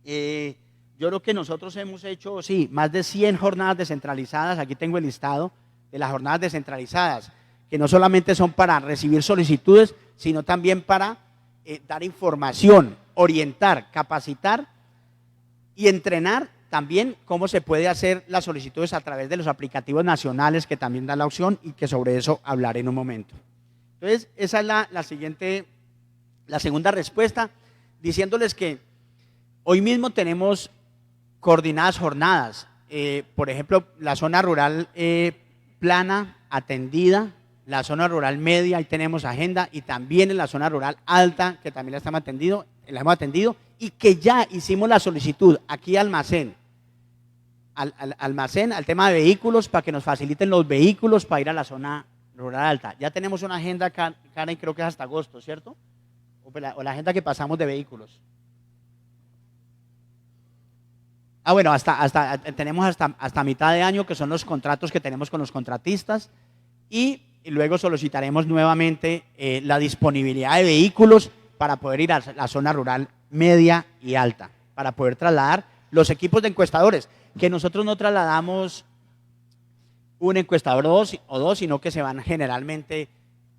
Yo creo que nosotros hemos hecho, sí, más de 100 jornadas descentralizadas. Aquí tengo el listado de las jornadas descentralizadas, que no solamente son para recibir solicitudes, sino también para dar información, orientar, capacitar y entrenar también cómo se puede hacer las solicitudes a través de los aplicativos nacionales, que también dan la opción, y que sobre eso hablaré en un momento. Entonces, esa es la segunda respuesta, diciéndoles que hoy mismo tenemos coordinadas jornadas. Por ejemplo, la zona rural plana, atendida, la zona rural media, ahí tenemos agenda, y también en la zona rural alta, que también la hemos atendido, y que ya hicimos la solicitud aquí al almacén, al tema de vehículos, para que nos faciliten los vehículos para ir a la zona rural alta. Ya tenemos una agenda, Karen, creo que es hasta agosto, ¿cierto? O la agenda que pasamos de vehículos. Bueno, tenemos hasta mitad de año, que son los contratos que tenemos con los contratistas, y luego solicitaremos nuevamente la disponibilidad de vehículos para poder ir a la zona rural media y alta, para poder trasladar los equipos de encuestadores, que nosotros no trasladamos un encuestador o dos, sino que se van generalmente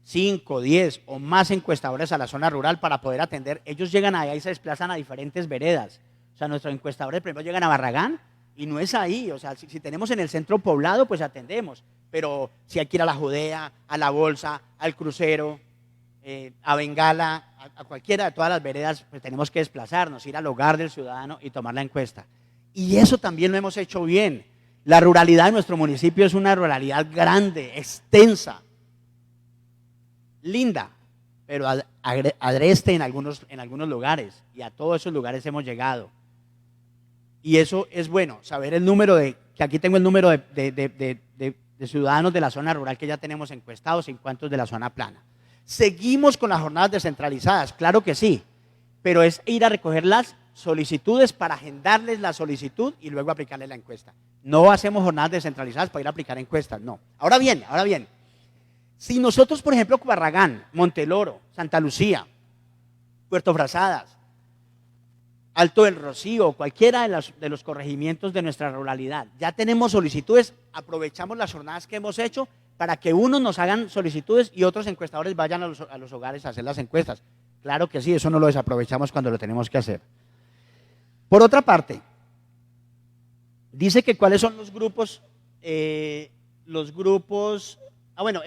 5, 10 o más encuestadores a la zona rural para poder atender. Ellos llegan allá y se desplazan a diferentes veredas. O sea, nuestros encuestadores, por ejemplo, llegan a Barragán Y no es ahí, o sea, si tenemos en el centro poblado, pues atendemos. Pero si hay que ir a la Judea, a la Bolsa, al Crucero, a Bengala, a cualquiera de todas las veredas, pues tenemos que desplazarnos, ir al hogar del ciudadano y tomar la encuesta. Y eso también lo hemos hecho bien. La ruralidad de nuestro municipio es una ruralidad grande, extensa, linda, pero agreste en algunos lugares, y a todos esos lugares hemos llegado. Y eso es bueno, saber el número que aquí tengo el número de ciudadanos de la zona rural que ya tenemos encuestados y cuántos de la zona plana. Seguimos con las jornadas descentralizadas, claro que sí, pero es ir a recoger las solicitudes para agendarles la solicitud y luego aplicarles la encuesta. No hacemos jornadas descentralizadas para ir a aplicar encuestas, no. Ahora bien, si nosotros, por ejemplo, Barragán, Monteloro, Santa Lucía, Puerto Frazadas, Alto del Rocío, cualquiera de los corregimientos de nuestra ruralidad, ya tenemos solicitudes, aprovechamos las jornadas que hemos hecho para que unos nos hagan solicitudes y otros encuestadores vayan a los hogares a hacer las encuestas. Claro que sí, eso no lo desaprovechamos cuando lo tenemos que hacer. Por otra parte, dice que cuáles son los grupos, bueno,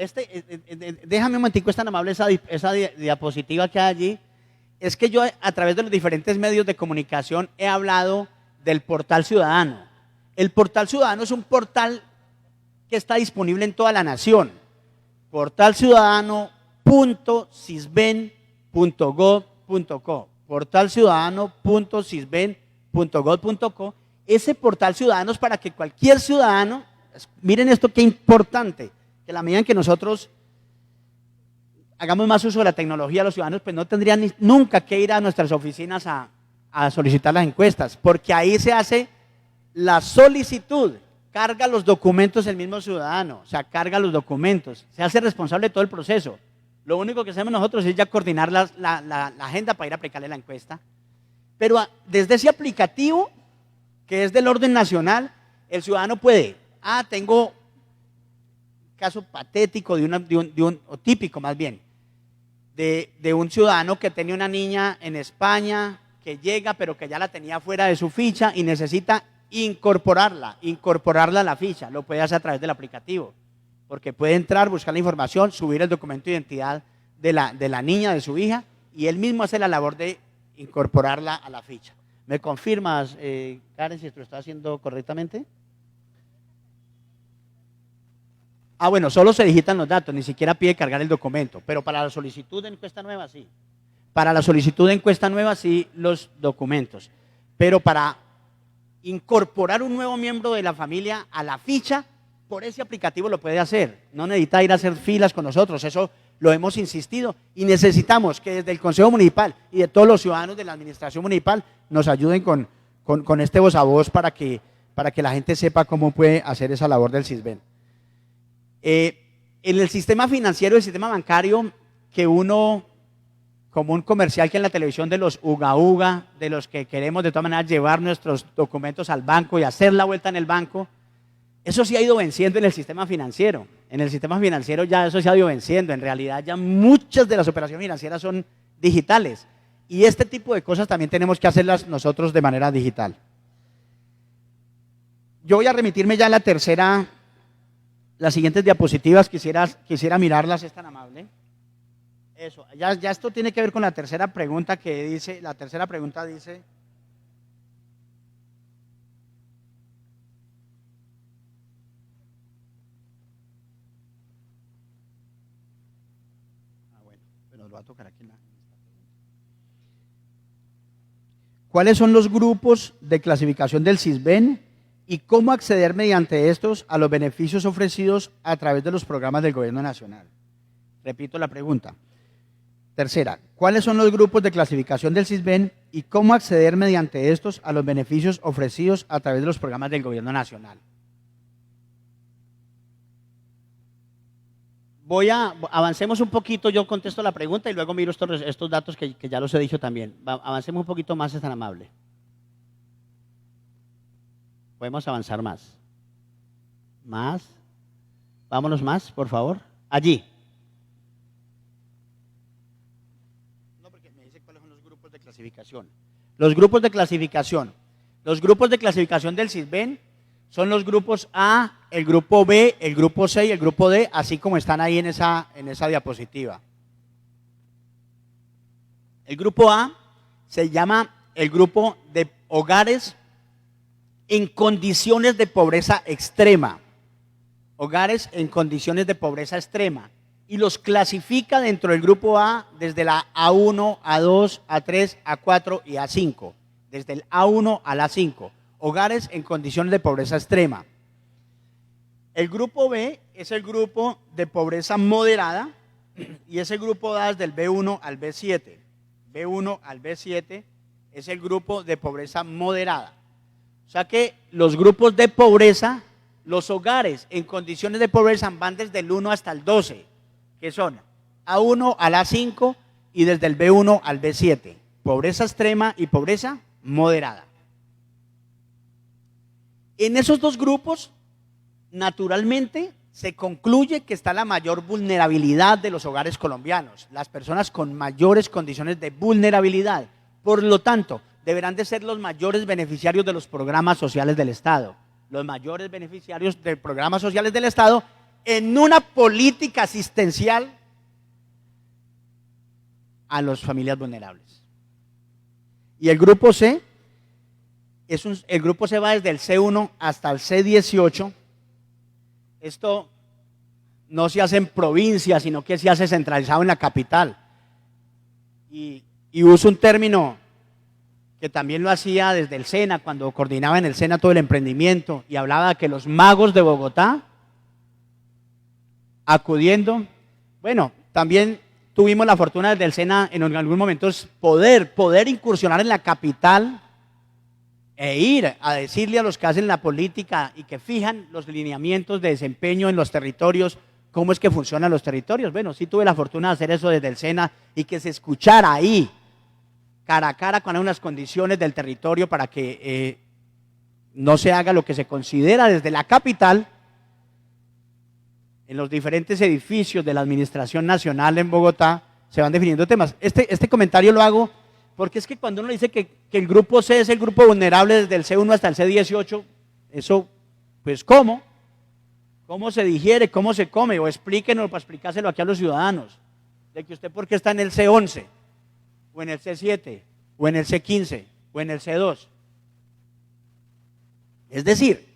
déjame un momentico, es tan amable esa diapositiva que hay allí. Es que yo a través de los diferentes medios de comunicación he hablado del portal ciudadano. El portal ciudadano es un portal que está disponible en toda la nación. portalciudadano.sisben.gov.co portalciudadano.sisben.gov.co. Ese portal ciudadano es para que cualquier ciudadano, miren esto qué importante, que la medida en que nosotros hagamos más uso de la tecnología, los ciudadanos pues no tendrían nunca que ir a nuestras oficinas a solicitar las encuestas, porque ahí se hace la solicitud, carga los documentos el mismo ciudadano, o sea, carga los documentos, se hace responsable de todo el proceso. Lo único que hacemos nosotros es ya coordinar la agenda para ir a aplicarle la encuesta. Pero desde ese aplicativo, que es del orden nacional, el ciudadano puede, tengo un caso patético o típico más bien, de un ciudadano que tenía una niña en España, que llega pero que ya la tenía fuera de su ficha y necesita incorporarla a la ficha. Lo puede hacer a través del aplicativo, porque puede entrar, buscar la información, subir el documento de identidad de la niña, de su hija, y él mismo hace la labor de incorporarla a la ficha. ¿Me confirmas, Karen, si lo está haciendo correctamente? Bueno, solo se digitan los datos, ni siquiera pide cargar el documento, pero para la solicitud de encuesta nueva sí. Para la solicitud de encuesta nueva sí los documentos, pero para incorporar un nuevo miembro de la familia a la ficha, por ese aplicativo lo puede hacer. No necesita ir a hacer filas con nosotros, eso lo hemos insistido y necesitamos que desde el Consejo Municipal y de todos los ciudadanos de la administración municipal nos ayuden con este voz a voz para que la gente sepa cómo puede hacer esa labor del Sisben. En el sistema financiero, el sistema bancario, que uno, como un comercial que en la televisión de los uga, de los que queremos de todas maneras llevar nuestros documentos al banco y hacer la vuelta en el banco, eso sí ha ido venciendo en el sistema financiero. En el sistema financiero ya eso se ha ido venciendo. En realidad ya muchas de las operaciones financieras son digitales. Y este tipo de cosas también tenemos que hacerlas nosotros de manera digital. Yo voy a remitirme ya a las siguientes diapositivas, quisiera mirarlas, es tan amable. Eso, ya esto tiene que ver con la tercera pregunta que dice, bueno, pero lo va a tocar aquí en la... ¿Cuáles son los grupos de clasificación del Sisben y cómo acceder mediante estos a los beneficios ofrecidos a través de los programas del Gobierno Nacional? Repito la pregunta. Tercera, ¿cuáles son los grupos de clasificación del Sisben y cómo acceder mediante estos a los beneficios ofrecidos a través de los programas del Gobierno Nacional? Avancemos un poquito, yo contesto la pregunta y luego miro estos datos que ya los he dicho también. Avancemos un poquito más, es tan amable. Podemos avanzar más. Más. Vámonos más, por favor. Allí. No, porque me dice cuáles son los grupos de clasificación. Los grupos de clasificación. Los grupos de clasificación del CISBEN son los grupos A, el grupo B, el grupo C y el grupo D, así como están ahí en esa diapositiva. El grupo A se llama el grupo de hogares en condiciones de pobreza extrema. Hogares en condiciones de pobreza extrema. Y los clasifica dentro del grupo A desde la A1, A2, A3, A4 y A5. Desde el A1 al A5. Hogares en condiciones de pobreza extrema. El grupo B es el grupo de pobreza moderada y ese grupo da desde el B1 al B7. B1 al B7 es el grupo de pobreza moderada. O sea que los grupos de pobreza, los hogares en condiciones de pobreza van desde el 1 hasta el 12, que son A1 al A5 y desde el B1 al B7. Pobreza extrema y pobreza moderada. En esos dos grupos, naturalmente, se concluye que está la mayor vulnerabilidad de los hogares colombianos, las personas con mayores condiciones de vulnerabilidad. Por lo tanto, deberán de ser los mayores beneficiarios de los programas sociales del Estado, los mayores beneficiarios de programas sociales del Estado en una política asistencial a las familias vulnerables. Y el grupo C, el grupo C va desde el C1 hasta el C18. Esto no se hace en provincia, sino que se hace centralizado en la capital. Y uso un término que también lo hacía desde el SENA, cuando coordinaba en el SENA todo el emprendimiento, y hablaba de que los magos de Bogotá, acudiendo, bueno, también tuvimos la fortuna desde el SENA en algunos momentos poder incursionar en la capital e ir a decirle a los que hacen la política y que fijan los lineamientos de desempeño en los territorios, cómo es que funcionan los territorios. Bueno, sí tuve la fortuna de hacer eso desde el SENA y que se escuchara ahí, cara a cara, con unas condiciones del territorio para que no se haga lo que se considera desde la capital, en los diferentes edificios de la Administración Nacional en Bogotá, se van definiendo temas. Este comentario lo hago porque es que cuando uno dice que el grupo C es el grupo vulnerable desde el C1 hasta el C18, eso, pues, ¿cómo? ¿Cómo se digiere? ¿Cómo se come? O explíquenos para explicárselo aquí a los ciudadanos, de que usted por qué está en el C11, o en el C7, o en el C15, o en el C2. Es decir,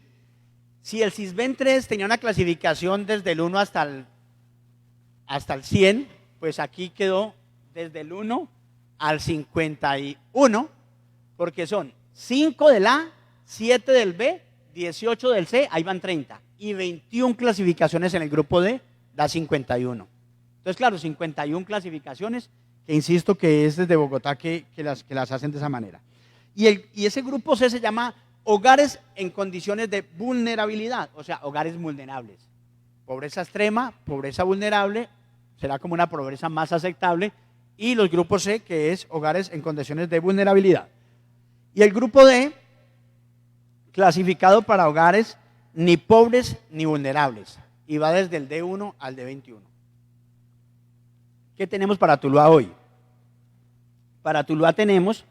si el CISBEN 3 tenía una clasificación desde el 1 hasta el 100, pues aquí quedó desde el 1 al 51, porque son 5 del A, 7 del B, 18 del C, ahí van 30, y 21 clasificaciones en el grupo D, da 51. Entonces, claro, 51 clasificaciones, que insisto que es desde Bogotá que las hacen de esa manera. Y ese grupo C se llama hogares en condiciones de vulnerabilidad, o sea, hogares vulnerables. Pobreza extrema, pobreza vulnerable, será como una pobreza más aceptable, y los grupos C, que es hogares en condiciones de vulnerabilidad. Y el grupo D, clasificado para hogares ni pobres ni vulnerables, y va desde el D1 al D21. ¿Qué tenemos para Tuluá hoy? Para Tuluá tenemos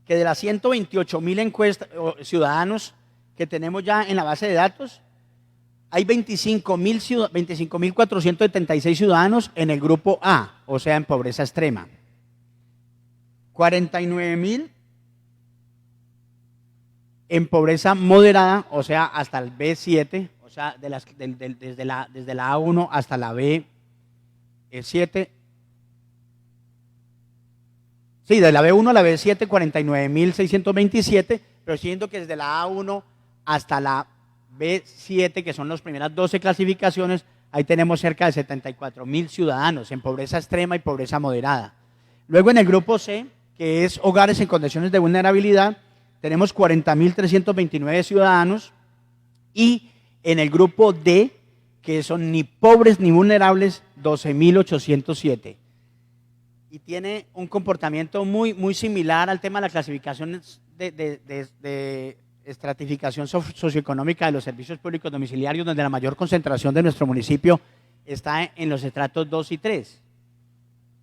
que de las 128.000 ciudadanos que tenemos ya en la base de datos, hay 25.476 ciudadanos en el grupo A, o sea, en pobreza extrema. 49.000 en pobreza moderada, o sea, hasta el B7, o sea, desde la A1 hasta la B7. Sí, de la B1 a la B7, 49.627, pero siendo que desde la A1 hasta la B7, que son las primeras 12 clasificaciones, ahí tenemos cerca de 74.000 ciudadanos en pobreza extrema y pobreza moderada. Luego en el grupo C, que es hogares en condiciones de vulnerabilidad, tenemos 40.329 ciudadanos, y en el grupo D, que son ni pobres ni vulnerables, 12.807. Y tiene un comportamiento muy similar al tema de la clasificación de estratificación socioeconómica de los servicios públicos domiciliarios, donde la mayor concentración de nuestro municipio está en los estratos 2 y 3,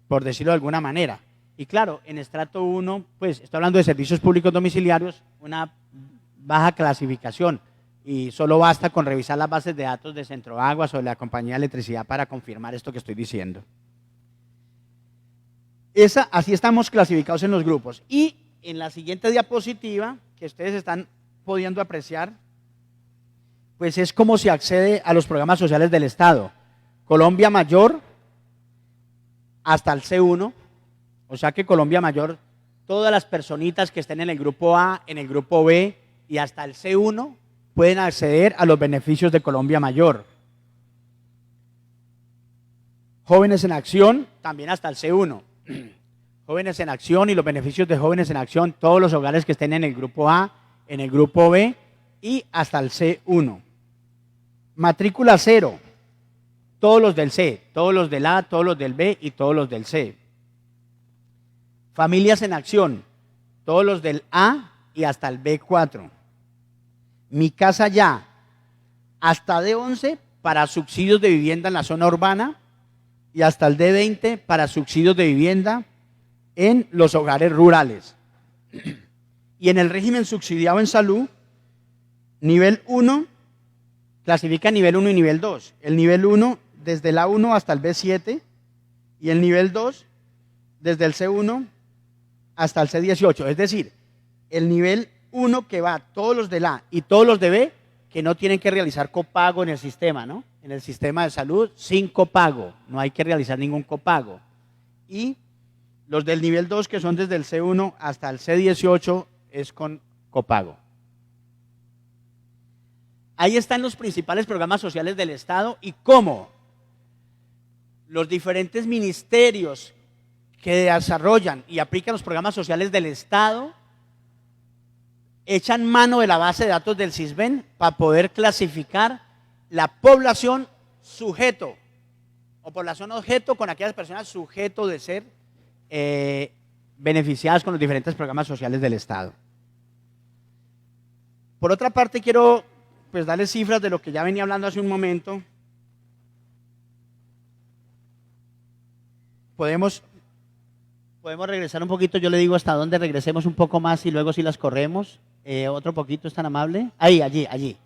por decirlo de alguna manera. Y claro, en estrato 1, pues estoy hablando de servicios públicos domiciliarios, una baja clasificación, y solo basta con revisar las bases de datos de Centroaguas o de la Compañía de Electricidad para confirmar esto que estoy diciendo. Así estamos clasificados en los grupos. Y en la siguiente diapositiva, que ustedes están pudiendo apreciar, pues es cómo se accede a los programas sociales del Estado. Colombia Mayor hasta el C1, o sea que Colombia Mayor, todas las personitas que estén en el grupo A, en el grupo B y hasta el C1 pueden acceder a los beneficios de Colombia Mayor. Jóvenes en Acción, también hasta el C1. Jóvenes en Acción y los beneficios de Jóvenes en Acción, todos los hogares que estén en el grupo A, en el grupo B y hasta el C1. Matrícula cero, todos los del C, todos los del A, todos los del B y todos los del C. Familias en Acción, todos los del A y hasta el B4. Mi Casa Ya, hasta D11 para subsidios de vivienda en la zona urbana y hasta el D20 para subsidios de vivienda en los hogares rurales. Y en el régimen subsidiado en salud, nivel 1, clasifica nivel 1 y nivel 2. El nivel 1 desde el A1 hasta el B7 y el nivel 2 desde el C1 hasta el C18. Es decir, el nivel 1 que va todos los del A y todos los de B que no tienen que realizar copago en el sistema, ¿no? En el sistema de salud, sin copago, no hay que realizar ningún copago. Y los del nivel 2 que son desde el C1 hasta el C18 es con copago. Ahí están los principales programas sociales del Estado y cómo los diferentes ministerios que desarrollan y aplican los programas sociales del Estado echan mano de la base de datos del CISBEN para poder clasificar la población sujeto o población objeto con aquellas personas sujeto de ser beneficiadas con los diferentes programas sociales del Estado. Por otra parte, quiero pues darles cifras de lo que ya venía hablando hace un momento. Podemos regresar un poquito, yo le digo hasta dónde regresemos un poco más y luego si las corremos. Otro poquito, ¿es tan amable? Ahí, allí.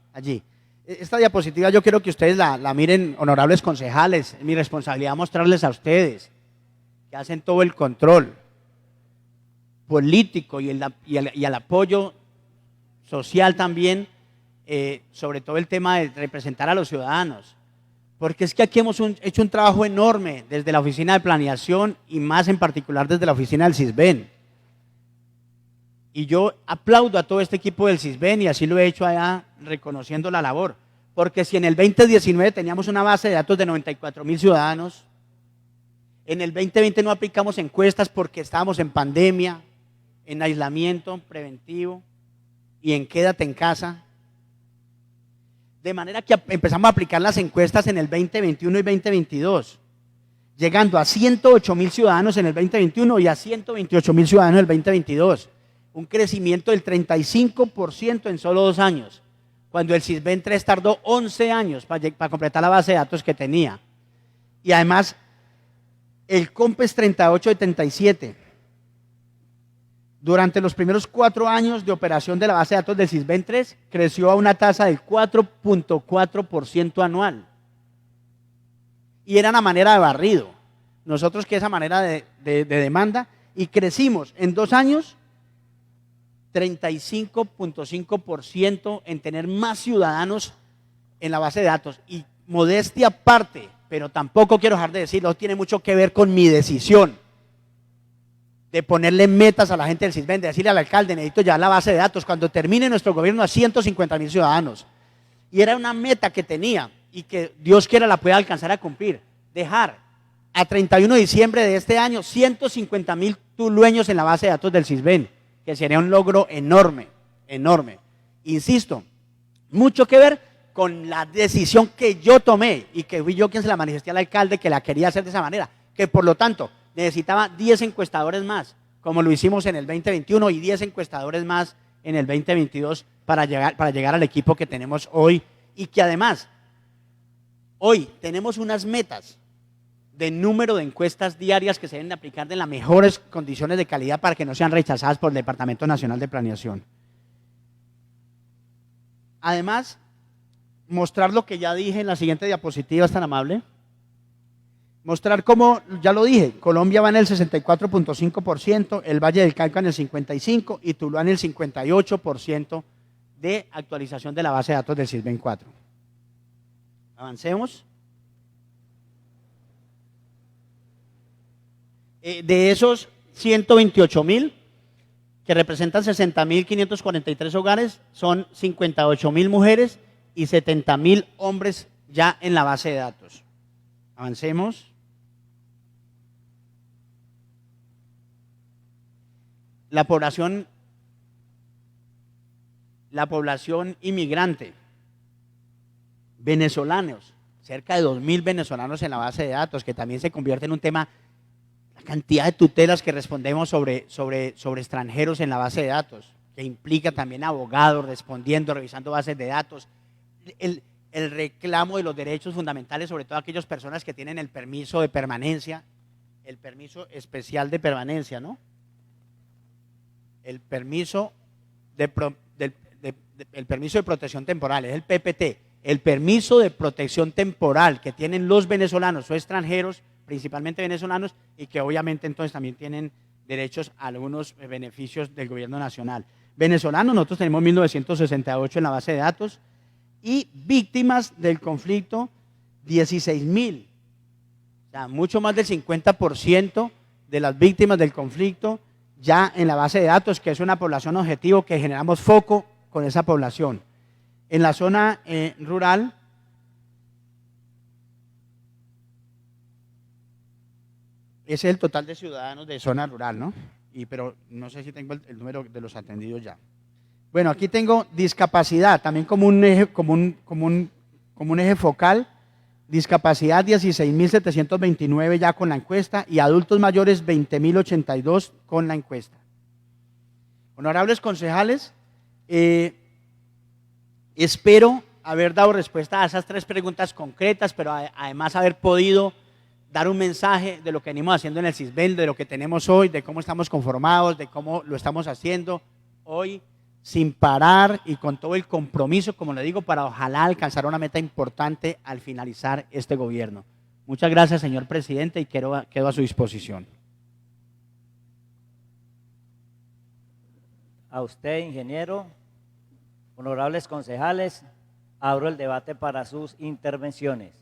Esta diapositiva yo quiero que ustedes la miren, honorables concejales. Es mi responsabilidad mostrarles a ustedes que hacen todo el control político y el apoyo social también, sobre todo el tema de representar a los ciudadanos. Porque es que aquí hemos hecho un trabajo enorme desde la Oficina de Planeación y más en particular desde la Oficina del CISBEN. Y yo aplaudo a todo este equipo del CISBEN y así lo he hecho allá reconociendo la labor. Porque si en el 2019 teníamos una base de datos de 94.000 ciudadanos, en el 2020 no aplicamos encuestas porque estábamos en pandemia, en aislamiento preventivo y en quédate en casa. De manera que empezamos a aplicar las encuestas en el 2021 y 2022, llegando a 108.000 ciudadanos en el 2021 y a 128.000 ciudadanos en el 2022. Un crecimiento del 35% en solo 2 años, cuando el CISBEN 3 tardó 11 años para completar la base de datos que tenía. Y además, el COMPES 3877, durante los primeros 4 años de operación de la base de datos del CISBEN 3, creció a una tasa del 4.4% anual. Y era una manera de barrido. Nosotros que esa manera de demanda, y crecimos en 2 años 35.5% en tener más ciudadanos en la base de datos. Y modestia aparte, pero tampoco quiero dejar de decirlo, tiene mucho que ver con mi decisión de ponerle metas a la gente del CISBEN, de decirle al alcalde, necesito llevar la base de datos cuando termine nuestro gobierno a 150.000 ciudadanos. Y era una meta que tenía y que Dios quiera la pueda alcanzar a cumplir. Dejar a 31 de diciembre de este año 150.000 tulueños en la base de datos del CISBEN, que sería un logro enorme, enorme. Insisto, mucho que ver con la decisión que yo tomé y que fui yo quien se la manifesté al alcalde que la quería hacer de esa manera, que por lo tanto necesitaba 10 encuestadores más, como lo hicimos en el 2021 y 10 encuestadores más en el 2022 para llegar al equipo que tenemos hoy y que además hoy tenemos unas metas de número de encuestas diarias que se deben de aplicar en las mejores condiciones de calidad para que no sean rechazadas por el Departamento Nacional de Planeación. Además, mostrar lo que ya dije en la siguiente diapositiva, es tan amable. Mostrar cómo, ya lo dije, Colombia va en el 64.5%, el Valle del Cauca en el 55% y Tuluá en el 58% de actualización de la base de datos del SISBEN 4. Avancemos. De esos 128.000, que representan 60.543 hogares, son 58.000 mujeres y 70.000 hombres ya en la base de datos. Avancemos. La población inmigrante, venezolanos, cerca de 2.000 venezolanos en la base de datos, que también se convierte en un tema, la cantidad de tutelas que respondemos sobre extranjeros en la base de datos, que implica también abogados respondiendo, revisando bases de datos, el reclamo de los derechos fundamentales, sobre todo aquellas personas que tienen el permiso de permanencia, el permiso especial de permanencia, ¿no? El permiso de protección temporal, es el PPT, el permiso de protección temporal que tienen los venezolanos o extranjeros, principalmente venezolanos, y que obviamente entonces también tienen derechos a algunos beneficios del gobierno nacional. Venezolanos, nosotros tenemos 1968 en la base de datos, y víctimas del conflicto, 16.000. O sea, mucho más del 50% de las víctimas del conflicto ya en la base de datos, que es una población objetivo que generamos foco con esa población. En la zona rural, ese es el total de ciudadanos de zona rural, ¿no? Pero no sé si tengo el número de los atendidos ya. Bueno, aquí tengo discapacidad, también como un eje focal. Discapacidad 16.729 ya con la encuesta y adultos mayores 20.082 con la encuesta. Honorables concejales, espero haber dado respuesta a esas tres preguntas concretas, pero además haber podido dar un mensaje de lo que venimos haciendo en el SISBEN, de lo que tenemos hoy, de cómo estamos conformados, de cómo lo estamos haciendo hoy, sin parar y con todo el compromiso, como le digo, para ojalá alcanzar una meta importante al finalizar este gobierno. Muchas gracias, señor presidente, y quedo a su disposición. A usted, ingeniero, honorables concejales, abro el debate para sus intervenciones.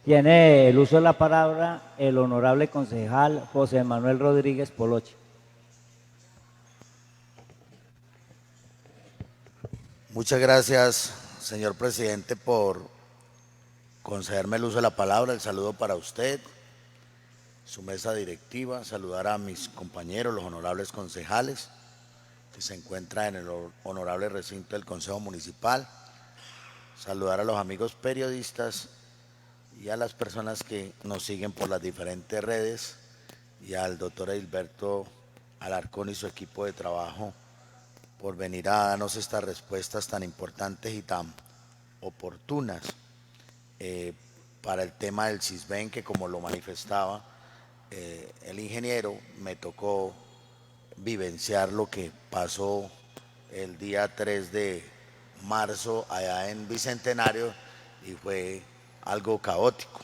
Tiene el uso de la palabra el honorable concejal José Manuel Rodríguez Poloche. Muchas gracias, señor presidente, por concederme el uso de la palabra. El saludo para usted, su mesa directiva, saludar a mis compañeros, los honorables concejales que se encuentran en el honorable recinto del Consejo Municipal, saludar a los amigos periodistas y a las personas que nos siguen por las diferentes redes, y al doctor Edilberto Alarcón y su equipo de trabajo por venir a darnos estas respuestas tan importantes y tan oportunas para el tema del SISBEN, que como lo manifestaba el ingeniero, me tocó vivenciar lo que pasó el día 3 de marzo allá en Bicentenario, y fue algo caótico,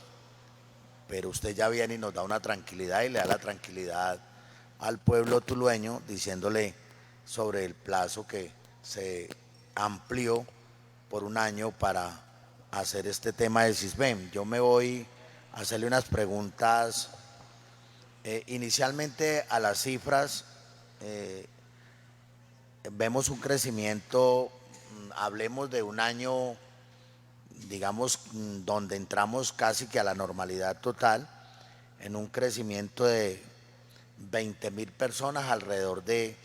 pero usted ya viene y nos da una tranquilidad y le da la tranquilidad al pueblo tulueño, diciéndole sobre el plazo que se amplió por un año para hacer este tema del SISBEN. Yo me voy a hacerle unas preguntas inicialmente a las cifras. Vemos un crecimiento, hablemos de un año, digamos, donde entramos casi que a la normalidad total, en un crecimiento de 20.000 personas, alrededor de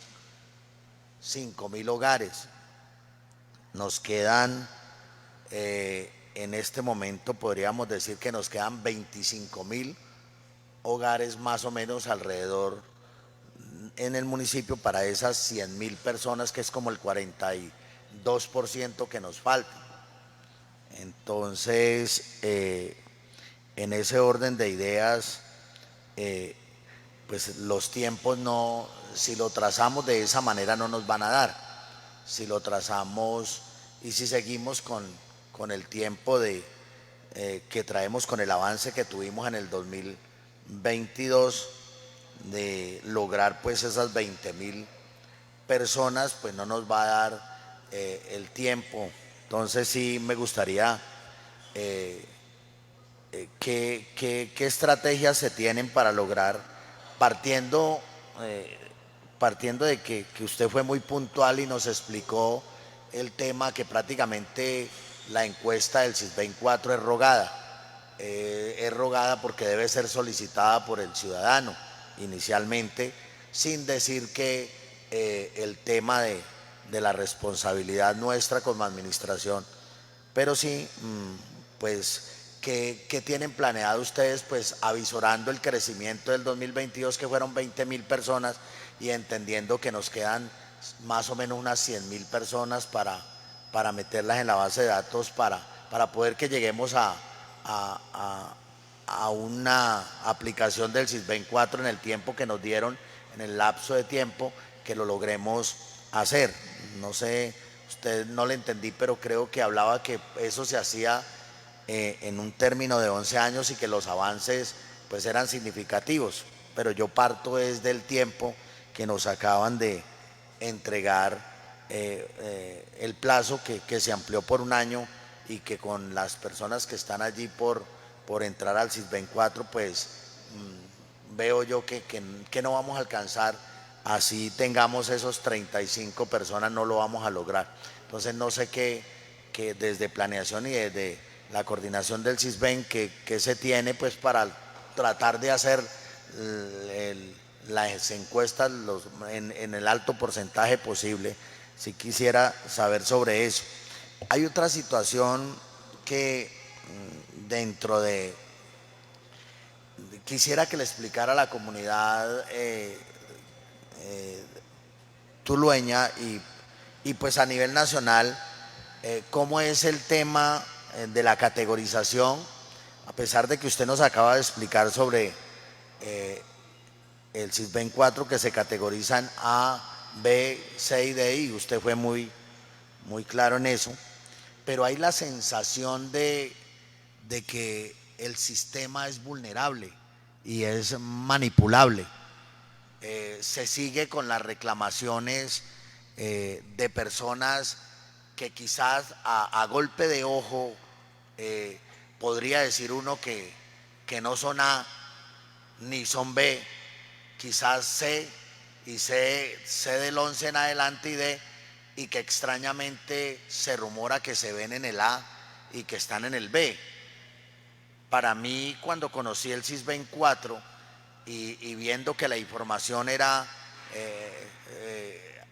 5.000 hogares. Nos quedan, en este momento podríamos decir que nos quedan 25.000 hogares más o menos alrededor en el municipio para esas 100.000 personas, que es como el 42% que nos falta. Entonces, en ese orden de ideas, pues los tiempos no, si lo trazamos de esa manera no nos van a dar. Si lo trazamos y si seguimos con el tiempo que traemos, con el avance que tuvimos en el 2022 de lograr pues esas 20.000 personas, pues no nos va a dar el tiempo. Entonces sí me gustaría qué estrategias se tienen para lograr, partiendo de que usted fue muy puntual y nos explicó el tema, que prácticamente la encuesta del CISBEN 4 es rogada. Es rogada porque debe ser solicitada por el ciudadano inicialmente, sin decir que el tema de la responsabilidad nuestra como administración, pero sí, pues, ¿qué tienen planeado ustedes? Pues avisorando el crecimiento del 2022, que fueron 20.000 personas, y entendiendo que nos quedan más o menos unas 100.000 personas para meterlas en la base de datos, para poder que lleguemos a una aplicación del CISBEN 4 en el tiempo que nos dieron, en el lapso de tiempo que lo logremos hacer. No sé, usted no le entendí, pero creo que hablaba que eso se hacía en un término de 11 años y que los avances pues eran significativos, pero yo parto desde el tiempo que nos acaban de entregar, el plazo que se amplió por un año, y que con las personas que están allí por entrar al CISBEN 4, pues veo yo que no vamos a alcanzar. Así tengamos esos 35 personas, no lo vamos a lograr. Entonces no sé qué desde planeación y desde la coordinación del CISBEN que se tiene pues para tratar de hacer las encuestas en el alto porcentaje posible. Si quisiera saber sobre eso. Hay otra situación que quisiera que le explicara a la comunidad tulueña y pues a nivel nacional, cómo es el tema de la categorización, a pesar de que usted nos acaba de explicar sobre el CISBEN 4, que se categorizan A, B, C y D, y usted fue muy claro en eso, pero hay la sensación de que el sistema es vulnerable y es manipulable. Se sigue con las reclamaciones de personas que quizás a golpe de ojo podría decir uno que no son A ni son B, quizás C, y C del 11 en adelante y D, y que extrañamente se rumora que se ven en el A y que están en el B. Para mí, cuando conocí el CISBEN 4 y viendo que la información era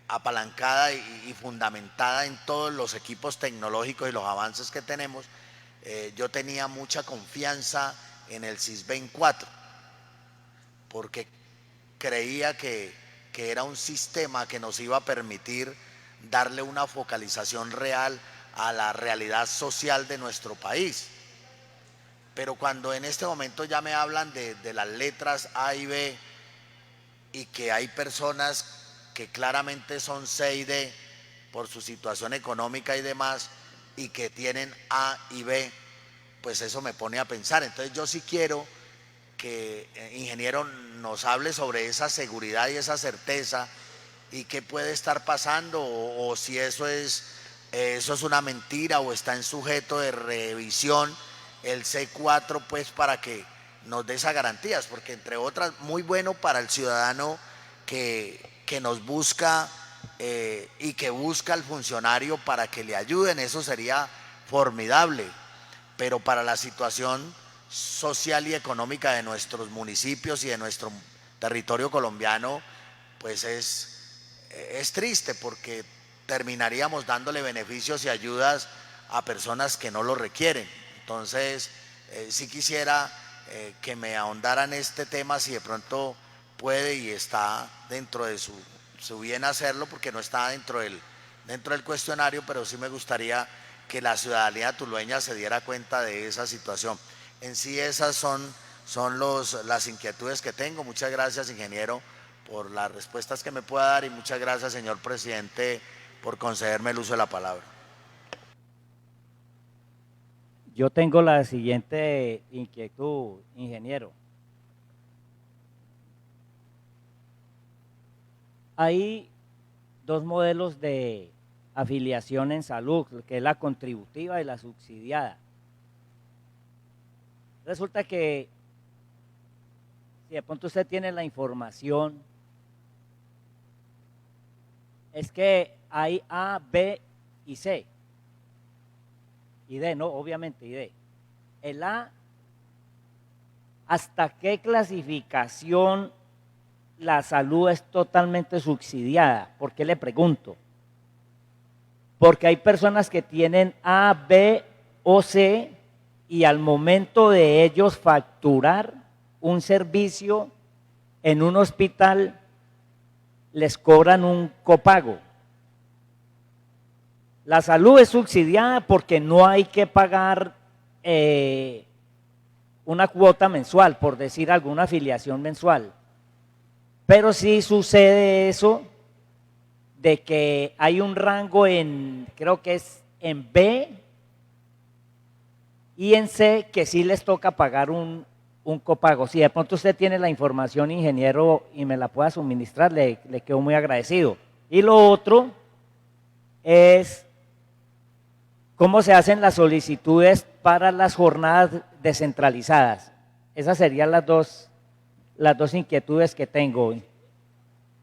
apalancada y fundamentada en todos los equipos tecnológicos y los avances que tenemos, yo tenía mucha confianza en el CISBEN 4, porque creía que era un sistema que nos iba a permitir darle una focalización real a la realidad social de nuestro país. Pero cuando en este momento ya me hablan de las letras A y B, y que hay personas que claramente son C y D por su situación económica y demás, y que tienen A y B, pues eso me pone a pensar. Entonces yo sí quiero que, ingeniero, nos hable sobre esa seguridad y esa certeza, y qué puede estar pasando, o si eso es una mentira o está en sujeto de revisión el C4, pues para que nos dé esas garantías, porque entre otras, muy bueno para el ciudadano que nos busca y que busca al funcionario para que le ayuden, eso sería formidable, pero para la situación social y económica de nuestros municipios y de nuestro territorio colombiano, pues es triste, porque terminaríamos dándole beneficios y ayudas a personas que no lo requieren. Entonces, sí quisiera que me ahondaran este tema, si de pronto puede y está dentro de su bien hacerlo, porque no está dentro del cuestionario, pero sí me gustaría que la ciudadanía tulueña se diera cuenta de esa situación. En sí esas son las inquietudes que tengo. Muchas gracias, ingeniero, por las respuestas que me pueda dar, y muchas gracias, señor presidente, por concederme el uso de la palabra. Yo tengo la siguiente inquietud, ingeniero. Hay dos modelos de afiliación en salud, que es la contributiva y la subsidiada. Resulta que, si de pronto usted tiene la información, es que hay A, B y C. Y D, ¿no? Obviamente, y D. El A, ¿hasta qué clasificación la salud es totalmente subsidiada? ¿Por qué le pregunto? Porque hay personas que tienen A, B o C y al momento de ellos facturar un servicio en un hospital les cobran un copago. La salud es subsidiada porque no hay que pagar una cuota mensual, por decir alguna afiliación mensual. Pero sí sucede eso de que hay un rango creo que es en B y en C, que sí les toca pagar un copago. Si de pronto usted tiene la información, ingeniero, y me la pueda suministrar, le quedo muy agradecido. Y lo otro es cómo se hacen las solicitudes para las jornadas descentralizadas. Esas serían las dos inquietudes que tengo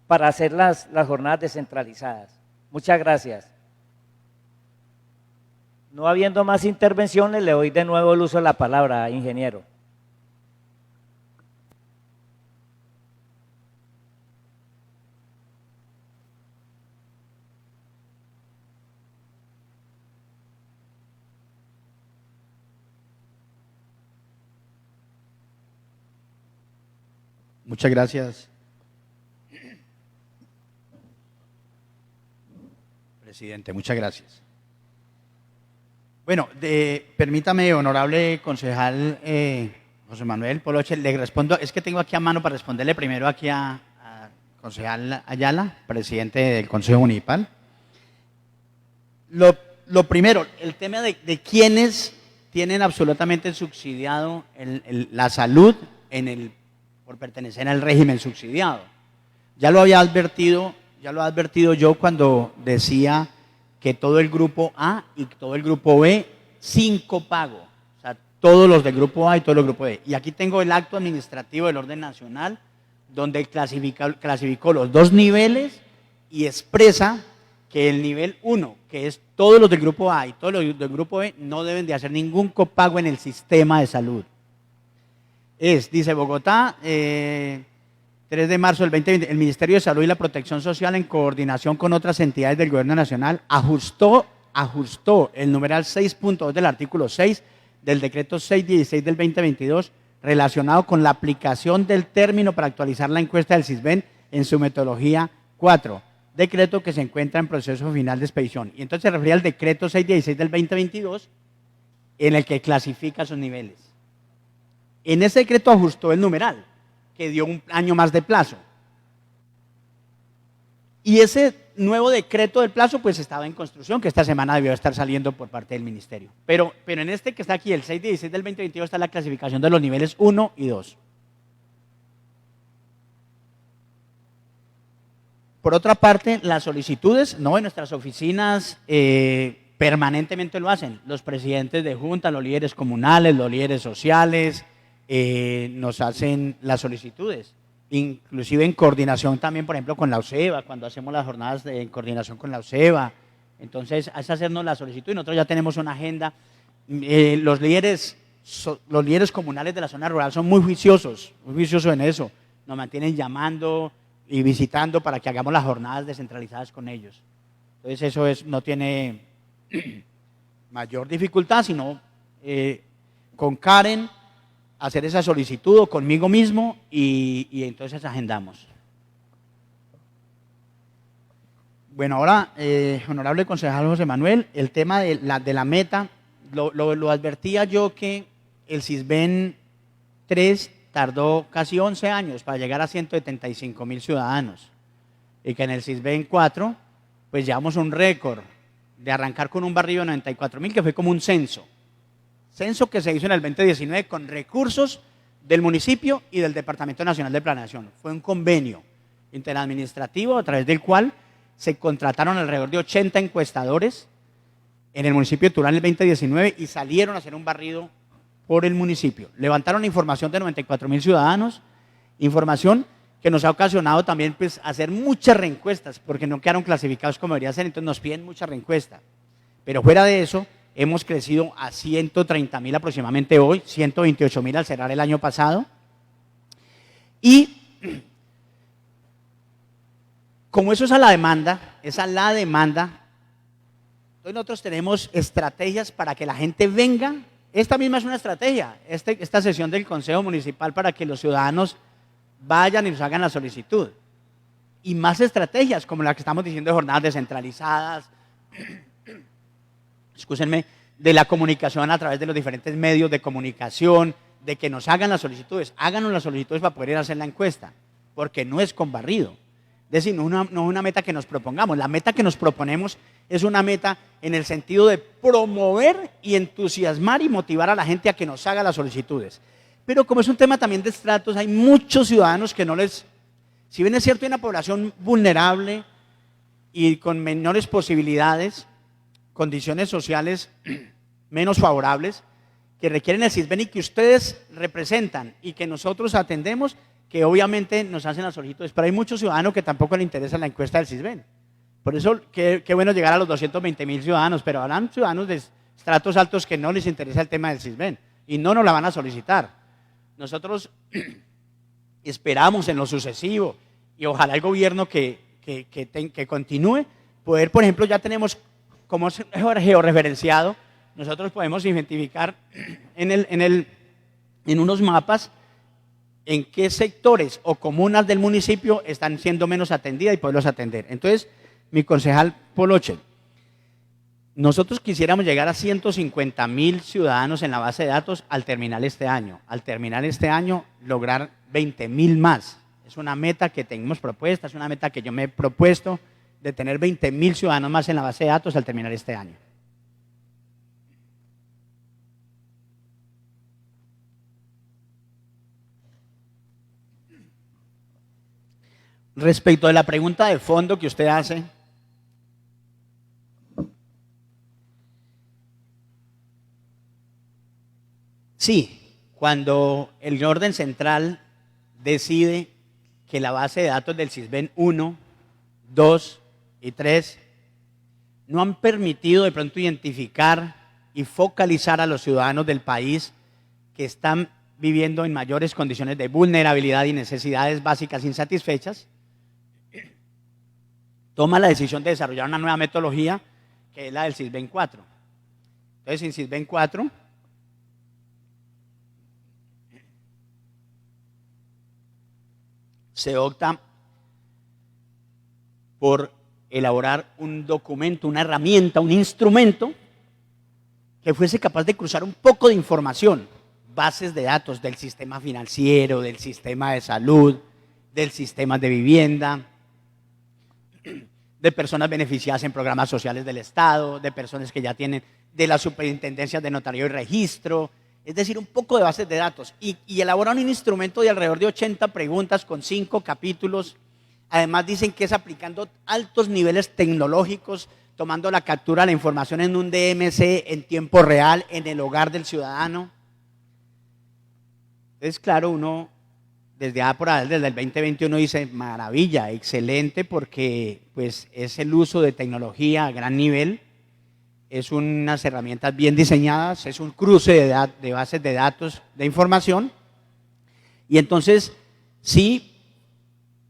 para hacer las jornadas descentralizadas. Muchas gracias. No habiendo más intervenciones, le doy de nuevo el uso de la palabra, ingeniero. Muchas gracias. Presidente, muchas gracias. Bueno, permítame, honorable concejal José Manuel Poloche, le respondo, es que tengo aquí a mano para responderle primero aquí a concejal Ayala, presidente del Consejo Municipal. Lo primero, el tema de quienes tienen absolutamente subsidiado la salud por pertenecer al régimen subsidiado. Ya lo había advertido yo cuando decía que todo el grupo A y todo el grupo B sin copago, o sea, todos los del grupo A y todos los del grupo B. Y aquí tengo el acto administrativo del orden nacional, donde clasificó los dos niveles y expresa que el nivel 1, que es todos los del grupo A y todos los del grupo B, no deben de hacer ningún copago en el sistema de salud. Dice Bogotá, 3 de marzo del 2020, el Ministerio de Salud y la Protección Social, en coordinación con otras entidades del Gobierno Nacional, ajustó el numeral 6.2 del artículo 6 del decreto 616 del 2022, relacionado con la aplicación del término para actualizar la encuesta del CISBEN en su metodología 4, decreto que se encuentra en proceso final de expedición. Y entonces se refería al decreto 616 del 2022, en el que clasifica sus niveles. En ese decreto ajustó el numeral, que dio un año más de plazo. Y ese nuevo decreto del plazo pues estaba en construcción, que esta semana debió estar saliendo por parte del ministerio. Pero en este que está aquí, el 616 del 2022, está la clasificación de los niveles 1 y 2. Por otra parte, las solicitudes, no, en nuestras oficinas permanentemente lo hacen. Los presidentes de junta, los líderes comunales, los líderes sociales, nos hacen las solicitudes, inclusive en coordinación también, por ejemplo, con la UCEBA, cuando hacemos las jornadas en coordinación con la UCEBA. Entonces, es hacernos la solicitud y nosotros ya tenemos una agenda. Los líderes comunales de la zona rural son muy juiciosos en eso. Nos mantienen llamando y visitando para que hagamos las jornadas descentralizadas con ellos. Entonces, eso no tiene mayor dificultad, sino con Karen hacer esa solicitud o conmigo mismo y entonces agendamos. Bueno, ahora, honorable concejal José Manuel, el tema de la meta, lo advertía yo que el CISBEN 3 tardó casi 11 años para llegar a 175.000 ciudadanos y que en el CISBEN 4 pues llevamos un récord de arrancar con un barrio de 94.000 que fue como un censo que se hizo en el 2019 con recursos del municipio y del Departamento Nacional de Planeación. Fue un convenio interadministrativo a través del cual se contrataron alrededor de 80 encuestadores en el municipio de Turán en el 2019 y salieron a hacer un barrido por el municipio. Levantaron información de 94.000 ciudadanos, información que nos ha ocasionado también pues, hacer muchas reencuestas, porque no quedaron clasificados como debería ser, entonces nos piden mucha reencuesta. Pero fuera de eso, hemos crecido a 130.000 aproximadamente hoy, 128.000 al cerrar el año pasado. Y como eso es a la demanda, entonces nosotros tenemos estrategias para que la gente venga. Esta misma es una estrategia, esta sesión del Consejo Municipal para que los ciudadanos vayan y nos hagan la solicitud. Y más estrategias, como la que estamos diciendo de jornadas descentralizadas, excúsenme, de la comunicación a través de los diferentes medios de comunicación, de que nos hagan las solicitudes. Háganos las solicitudes para poder ir a hacer la encuesta, porque no es con barrido. Es decir, no es una meta que nos propongamos. La meta que nos proponemos es una meta en el sentido de promover y entusiasmar y motivar a la gente a que nos haga las solicitudes. Pero como es un tema también de estratos, hay muchos ciudadanos que no les... Si bien es cierto, hay una población vulnerable y con menores posibilidades, condiciones sociales menos favorables, que requieren el CISBEN y que ustedes representan y que nosotros atendemos, que obviamente nos hacen las solicitudes, pero hay muchos ciudadanos que tampoco les interesa la encuesta del CISBEN. Por eso, qué bueno llegar a los 220.000 ciudadanos, pero habrán ciudadanos de estratos altos que no les interesa el tema del CISBEN y no nos la van a solicitar. Nosotros esperamos en lo sucesivo y ojalá el gobierno que continúe, poder, por ejemplo, ya tenemos como georreferenciado, nosotros podemos identificar en unos mapas en qué sectores o comunas del municipio están siendo menos atendidas y poderlos atender. Entonces, mi concejal Poloche, nosotros quisiéramos llegar a 150.000 ciudadanos en la base de datos al terminar este año. Al terminar este año, lograr 20.000 más. Es una meta que tenemos propuesta, es una meta que yo me he propuesto de tener 20.000 ciudadanos más en la base de datos al terminar este año. Respecto de la pregunta de fondo que usted hace, sí, cuando el orden central decide que la base de datos del CISBEN 1, 2 y 3 no han permitido de pronto identificar y focalizar a los ciudadanos del país que están viviendo en mayores condiciones de vulnerabilidad y necesidades básicas insatisfechas, toma la decisión de desarrollar una nueva metodología que es la del CISBEN 4. Entonces, en CISBEN 4 se opta por elaborar un documento, una herramienta, un instrumento que fuese capaz de cruzar un poco de información, bases de datos del sistema financiero, del sistema de salud, del sistema de vivienda, de personas beneficiadas en programas sociales del Estado, de personas que ya tienen de las superintendencias de notario y registro, es decir, un poco de bases de datos y elaboran un instrumento de alrededor de 80 preguntas con 5 capítulos. Además dicen que es aplicando altos niveles tecnológicos, tomando la captura de la información en un DMC en tiempo real en el hogar del ciudadano. Entonces, claro, uno desde el 2021 dice, maravilla, excelente, porque pues, es el uso de tecnología a gran nivel, es unas herramientas bien diseñadas, es un cruce de bases de datos de información, y entonces sí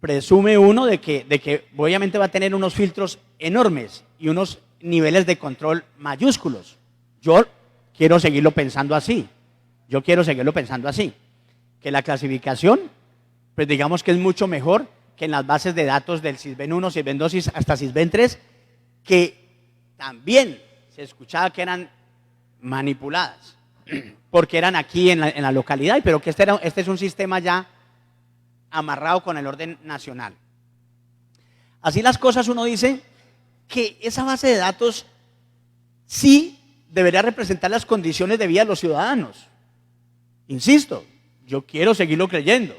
presume uno de que obviamente va a tener unos filtros enormes y unos niveles de control mayúsculos. Yo quiero seguirlo pensando así. porque la clasificación, pues digamos que es mucho mejor que en las bases de datos del Sisbén 1, Sisbén 2 y hasta Sisbén 3, que también se escuchaba que eran manipuladas, porque eran aquí en la localidad, pero que este es un sistema ya amarrado con el orden nacional. Así las cosas, uno dice que esa base de datos sí debería representar las condiciones de vida de los ciudadanos. Insisto, yo quiero seguirlo creyendo.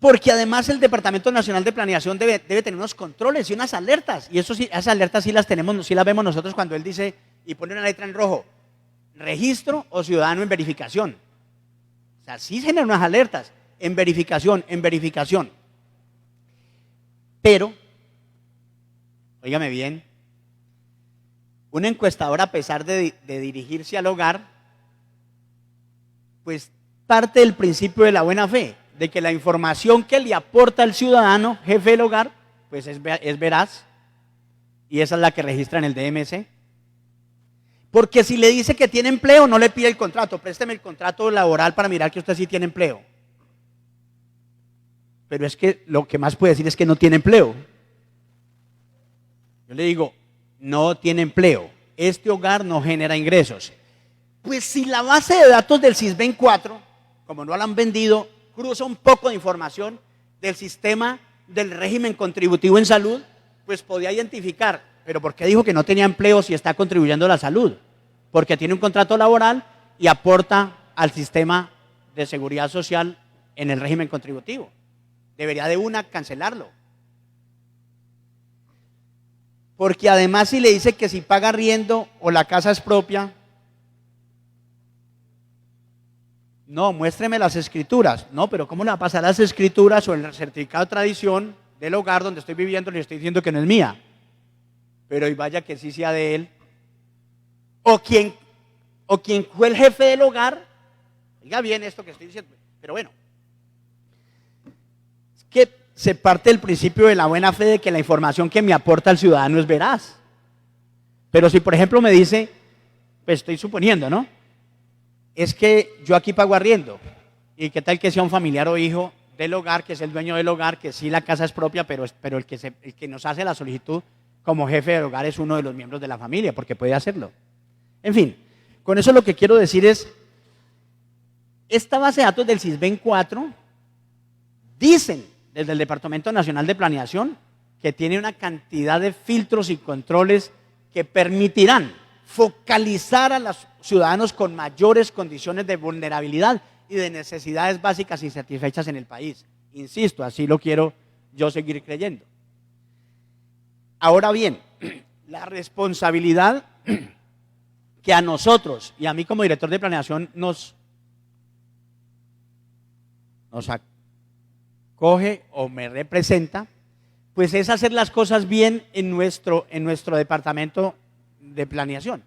Porque además el Departamento Nacional de Planeación debe tener unos controles y unas alertas. Y eso sí, esas alertas sí las tenemos, sí las vemos nosotros cuando él dice y pone una letra en rojo, registro o ciudadano en verificación. O sea, sí generan unas alertas, en verificación, en verificación. Pero, óigame bien, un encuestador, a pesar de dirigirse al hogar, pues parte del principio de la buena fe, de que la información que le aporta el ciudadano, jefe del hogar, pues es veraz, y esa es la que registra en el DMC. Porque si le dice que tiene empleo, no le pide el contrato, présteme el contrato laboral para mirar que usted sí tiene empleo. Pero es que lo que más puede decir es que no tiene empleo. Yo le digo, no tiene empleo, este hogar no genera ingresos. Pues si la base de datos del Sisbén 4, como no la han vendido, cruza un poco de información del sistema del régimen contributivo en salud, pues podía identificar, pero ¿por qué dijo que no tenía empleo si está contribuyendo a la salud? Porque tiene un contrato laboral y aporta al sistema de seguridad social en el régimen contributivo. Debería de una cancelarlo. Porque además si le dice que si paga arriendo o la casa es propia, no, muéstreme las escrituras. No, pero ¿cómo le va a pasar las escrituras o el certificado de tradición del hogar donde estoy viviendo? Le estoy diciendo que no es mía. Pero y vaya que sí sea de él. O quien fue el jefe del hogar, oiga bien esto que estoy diciendo, pero bueno. Es que se parte del principio de la buena fe de que la información que me aporta el ciudadano es veraz. Pero si por ejemplo me dice, pues estoy suponiendo, ¿no? Es que yo aquí pago arriendo, y qué tal que sea un familiar o hijo del hogar, que es el dueño del hogar, que sí la casa es propia, pero el que nos hace la solicitud como jefe del hogar es uno de los miembros de la familia, porque puede hacerlo. En fin, con eso lo que quiero decir es, esta base de datos del Sisbén 4, dicen desde el Departamento Nacional de Planeación que tiene una cantidad de filtros y controles que permitirán focalizar a los ciudadanos con mayores condiciones de vulnerabilidad y de necesidades básicas insatisfechas en el país. Insisto, así lo quiero yo seguir creyendo. Ahora bien, la responsabilidad que a nosotros y a mí como director de planeación nos acoge o me representa, pues es hacer las cosas bien en nuestro departamento de planeación.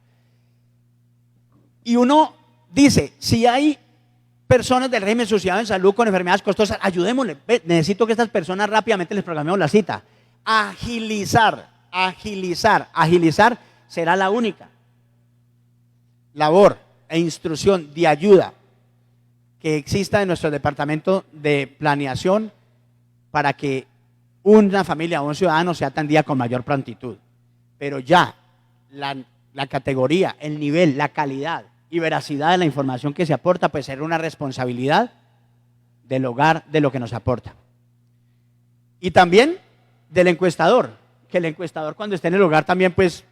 Y uno dice, si hay personas del régimen asociado en salud con enfermedades costosas, ayudémosle, necesito que estas personas rápidamente les programemos la cita. Agilizar será la única labor e instrucción de ayuda que exista en nuestro departamento de planeación para que una familia o un ciudadano sea atendida con mayor prontitud. Pero ya la categoría, el nivel, la calidad y veracidad de la información que se aporta, pues será una responsabilidad del hogar de lo que nos aporta. Y también del encuestador, que el encuestador cuando esté en el hogar también pues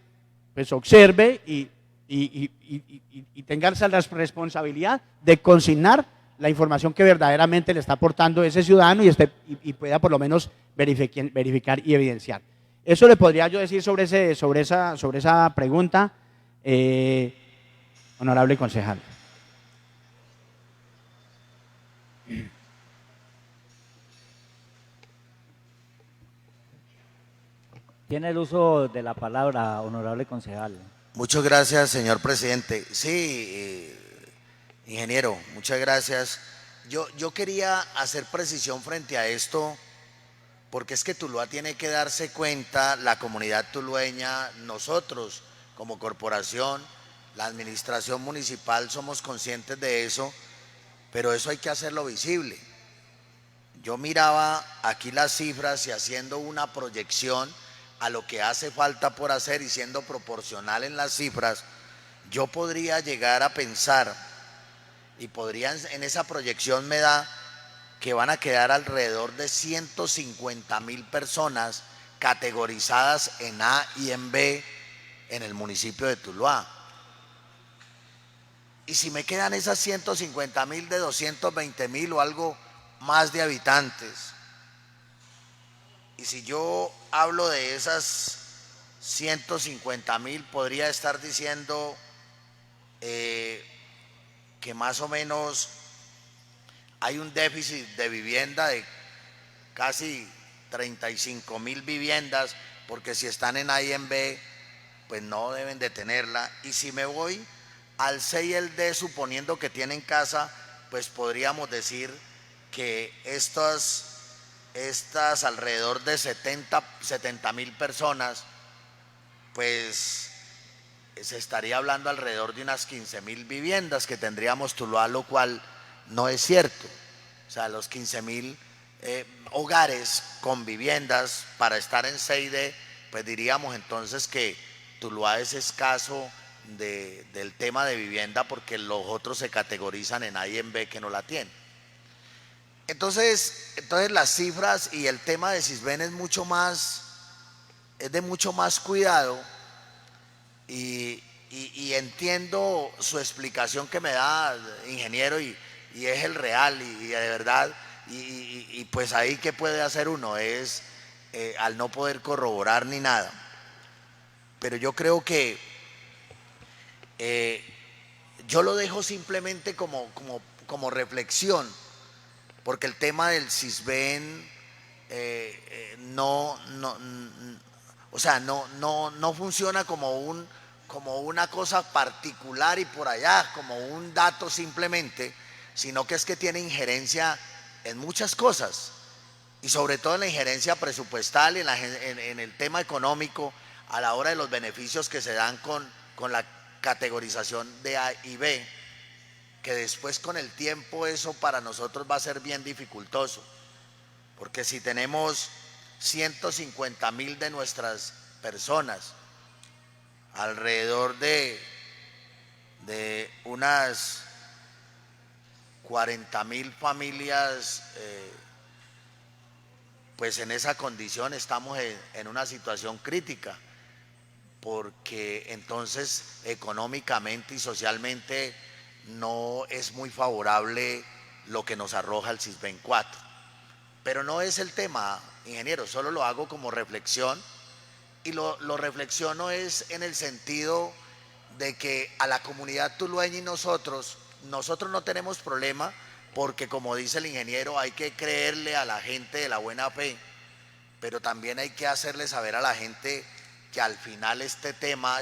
observe y tenga esa responsabilidad de consignar la información que verdaderamente le está aportando ese ciudadano y pueda por lo menos verificar y evidenciar. Eso le podría yo decir sobre esa pregunta, honorable concejal. Tiene el uso de la palabra, honorable concejal. Muchas gracias, señor presidente. Sí, ingeniero, muchas gracias. Yo quería hacer precisión frente a esto, porque es que Tuluá tiene que darse cuenta, la comunidad tulueña, nosotros como corporación, la administración municipal somos conscientes de eso, pero eso hay que hacerlo visible. Yo miraba aquí las cifras y haciendo una proyección a lo que hace falta por hacer y siendo proporcional en las cifras, yo podría llegar a pensar, y podría en esa proyección me da que van a quedar alrededor de 150.000 personas categorizadas en A y en B en el municipio de Tuluá. Y si me quedan esas 150.000 de 220.000 o algo más de habitantes, y si yo hablo de esas 150.000, podría estar diciendo que más o menos hay un déficit de vivienda de casi 35.000 viviendas, porque si están en A y en B, pues no deben de tenerla. Y si me voy al C y el D, suponiendo que tienen casa, pues podríamos decir que estas alrededor de 70.000 personas, pues se estaría hablando alrededor de unas 15.000 viviendas que tendríamos Tuluá, lo cual no es cierto. O sea, los 15.000 hogares con viviendas para estar en C y D, pues diríamos entonces que Tuluá es escaso del tema de vivienda, porque los otros se categorizan en A y en B que no la tienen. Entonces las cifras y el tema de Sisbén es de mucho más cuidado, y entiendo su explicación que me da, ingeniero, y es el real, y de verdad, y pues ahí ¿qué puede hacer uno? Es al no poder corroborar ni nada. Pero yo creo que yo lo dejo simplemente como reflexión, porque el tema del Sisbén no funciona como una cosa particular y por allá, como un dato simplemente, sino que es que tiene injerencia en muchas cosas, y sobre todo en la injerencia presupuestal y en el tema económico, a la hora de los beneficios que se dan con la categorización de A y B, que después con el tiempo eso para nosotros va a ser bien dificultoso, porque si tenemos 150.000 de nuestras personas, alrededor de unas 40.000 familias, pues en esa condición estamos en una situación crítica, porque entonces económicamente y socialmente no es muy favorable lo que nos arroja el Sisbén 4. Pero no es el tema, ingeniero, solo lo hago como reflexión, y lo reflexiono es en el sentido de que a la comunidad tulueña y nosotros no tenemos problema, porque como dice el ingeniero, hay que creerle a la gente de la buena fe, pero también hay que hacerle saber a la gente que al final este tema,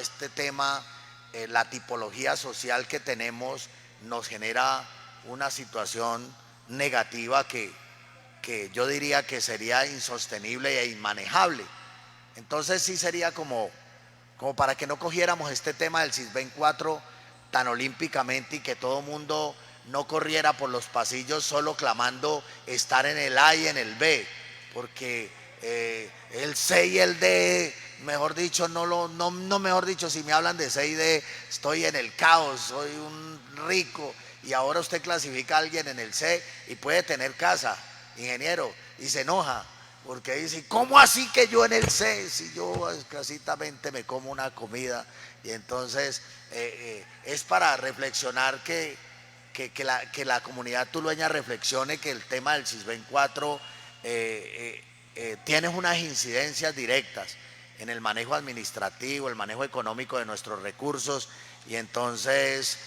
la tipología social que tenemos, nos genera una situación negativa que yo diría que sería insostenible e inmanejable. Entonces sí sería como para que no cogiéramos este tema del Sisbén 4 tan olímpicamente, y que todo mundo no corriera por los pasillos solo clamando estar en el A y en el B, porque el C y el D, mejor dicho, mejor dicho, si me hablan de C y D, estoy en el caos, soy un rico, y ahora usted clasifica a alguien en el C y puede tener casa, ingeniero, y se enoja, porque dice, ¿cómo así que yo en el C? Si yo escasitamente me como una comida. Y entonces es para reflexionar que la comunidad tulueña reflexione que el tema del Sisbén 4 tiene unas incidencias directas en el manejo administrativo, el manejo económico de nuestros recursos, y entonces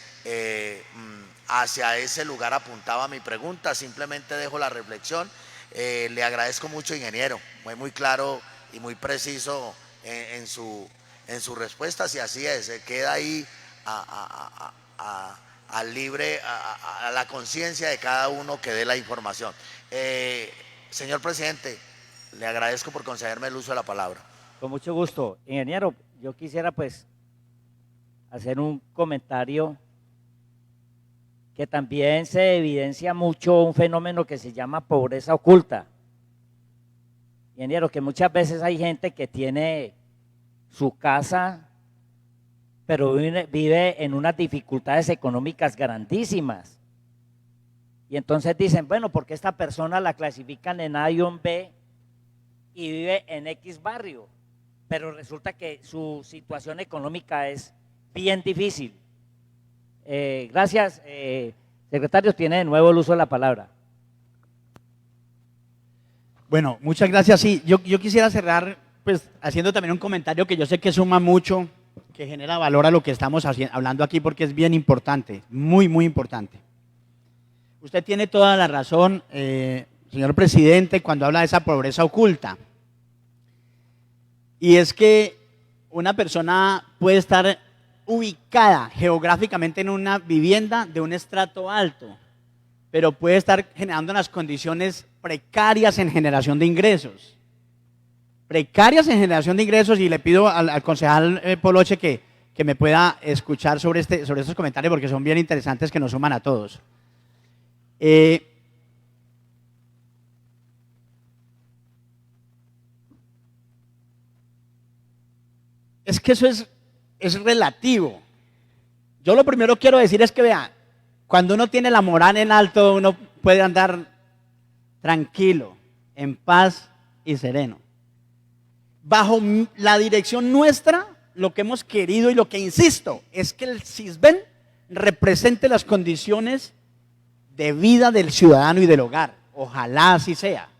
hacia ese lugar apuntaba mi pregunta. Simplemente dejo la reflexión. Le agradezco mucho, ingeniero, muy claro y muy preciso en sus respuestas, y así es, se queda ahí al libre, a la conciencia de cada uno que dé la información. Señor presidente, le agradezco por concederme el uso de la palabra. Con mucho gusto. Ingeniero, yo quisiera pues hacer un comentario que también se evidencia mucho un fenómeno que se llama pobreza oculta. Ingeniero, que muchas veces hay gente que tiene su casa, pero vive en unas dificultades económicas grandísimas. Y entonces dicen, bueno, porque esta persona la clasifican en A y en B y vive en X barrio, pero resulta que su situación económica es bien difícil. Gracias, secretario, tiene de nuevo el uso de la palabra. Bueno, muchas gracias. Sí, yo quisiera cerrar pues haciendo también un comentario que yo sé que suma mucho, que genera valor a lo que estamos hablando aquí, porque es bien importante, muy, muy importante. Usted tiene toda la razón, señor presidente, cuando habla de esa pobreza oculta. Y es que una persona puede estar ubicada geográficamente en una vivienda de un estrato alto, pero puede estar generando unas condiciones precarias en generación de ingresos. Precarias en generación de ingresos, y le pido al concejal Poloche que me pueda escuchar sobre estos comentarios, porque son bien interesantes, que nos suman a todos. Es que eso es relativo. Yo lo primero que quiero decir es que, vea, cuando uno tiene la moral en alto, uno puede andar tranquilo, en paz y sereno. Bajo la dirección nuestra, lo que hemos querido y lo que insisto es que el CISBEN represente las condiciones de vida del ciudadano y del hogar. Ojalá así sea.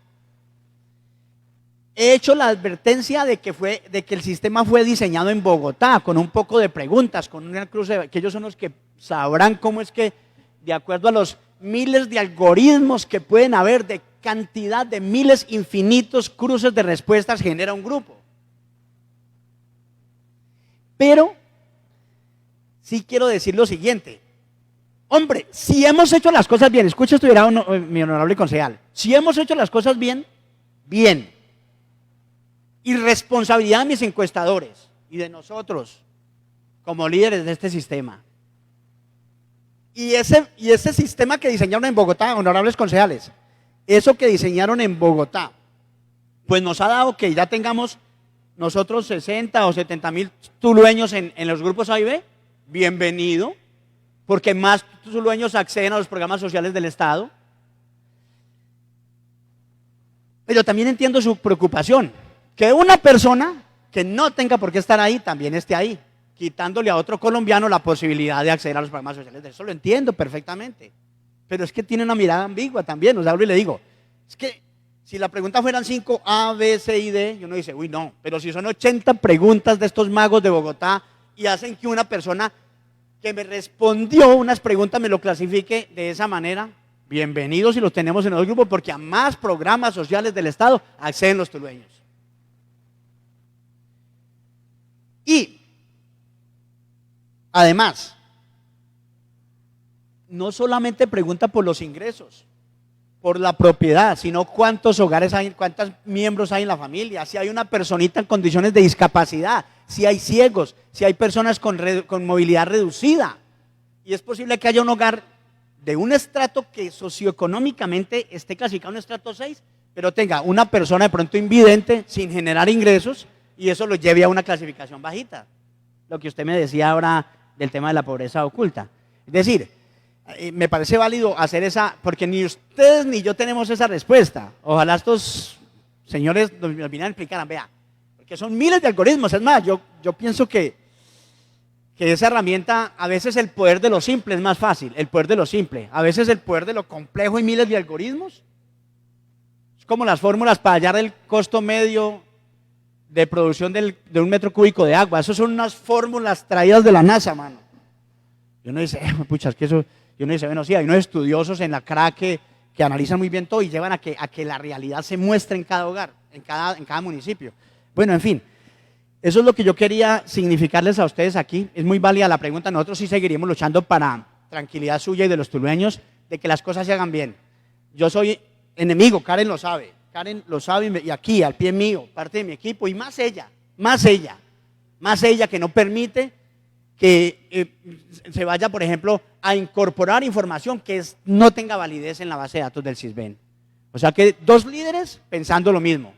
He hecho la advertencia de que el sistema fue diseñado en Bogotá, con un poco de preguntas, con una cruce, que ellos son los que sabrán cómo es que, de acuerdo a los miles de algoritmos que pueden haber, de cantidad de miles infinitos cruces de respuestas, genera un grupo. Pero sí quiero decir lo siguiente. Hombre, si hemos hecho las cosas bien, escucha esto, mi honorable concejal, si hemos hecho las cosas bien, bien. Y responsabilidad de mis encuestadores y de nosotros como líderes de este sistema. Y ese sistema que diseñaron en Bogotá, honorables concejales, eso que diseñaron en Bogotá, pues nos ha dado que ya tengamos nosotros 60 o 70,000 tulueños en los grupos A y B. Bienvenido, porque más tulueños acceden a los programas sociales del Estado. Pero también entiendo su preocupación. Que una persona que no tenga por qué estar ahí, también esté ahí, quitándole a otro colombiano la posibilidad de acceder a los programas sociales. Eso lo entiendo perfectamente. Pero es que tiene una mirada ambigua también. Os hablo y le digo, es que si la pregunta fueran 5 A, B, C y D, y uno dice, uy, no. Pero si son 80 preguntas de estos magos de Bogotá y hacen que una persona que me respondió unas preguntas me lo clasifique de esa manera, bienvenidos si los tenemos en el grupo, porque a más programas sociales del Estado acceden los tulueños. Y, además, no solamente pregunta por los ingresos, por la propiedad, sino cuántos hogares hay, cuántos miembros hay en la familia, si hay una personita en condiciones de discapacidad, si hay ciegos, si hay personas con movilidad reducida. Y es posible que haya un hogar de un estrato que socioeconómicamente esté clasificado en un estrato 6, pero tenga una persona de pronto invidente sin generar ingresos, y eso lo lleve a una clasificación bajita. Lo que usted me decía ahora del tema de la pobreza oculta. Es decir, me parece válido hacer esa, porque ni ustedes ni yo tenemos esa respuesta. Ojalá estos señores nos vinieran a explicar, vea, porque son miles de algoritmos. Es más, yo pienso que esa herramienta, a veces el poder de lo simple es más fácil, el poder de lo simple. A veces el poder de lo complejo y miles de algoritmos. Es como las fórmulas para hallar el costo medio de producción de 1 metro cúbico de agua. Esas son unas fórmulas traídas de la NASA, mano. Y uno dice, pucha, es que eso... Y uno dice, bueno, sí, hay unos estudiosos en la CRA que analizan muy bien todo y llevan a que la realidad se muestre en cada hogar, en cada municipio. Bueno, en fin, eso es lo que yo quería significarles a ustedes aquí. Es muy válida la pregunta. Nosotros sí seguiríamos luchando para tranquilidad suya y de los tulueños, de que las cosas se hagan bien. Yo soy enemigo, Karen lo sabe. Karen lo sabe, y aquí, al pie mío, parte de mi equipo, y más ella que no permite que se vaya, por ejemplo, a incorporar información que no tenga validez en la base de datos del CISBEN. O sea que 2 líderes pensando lo mismo.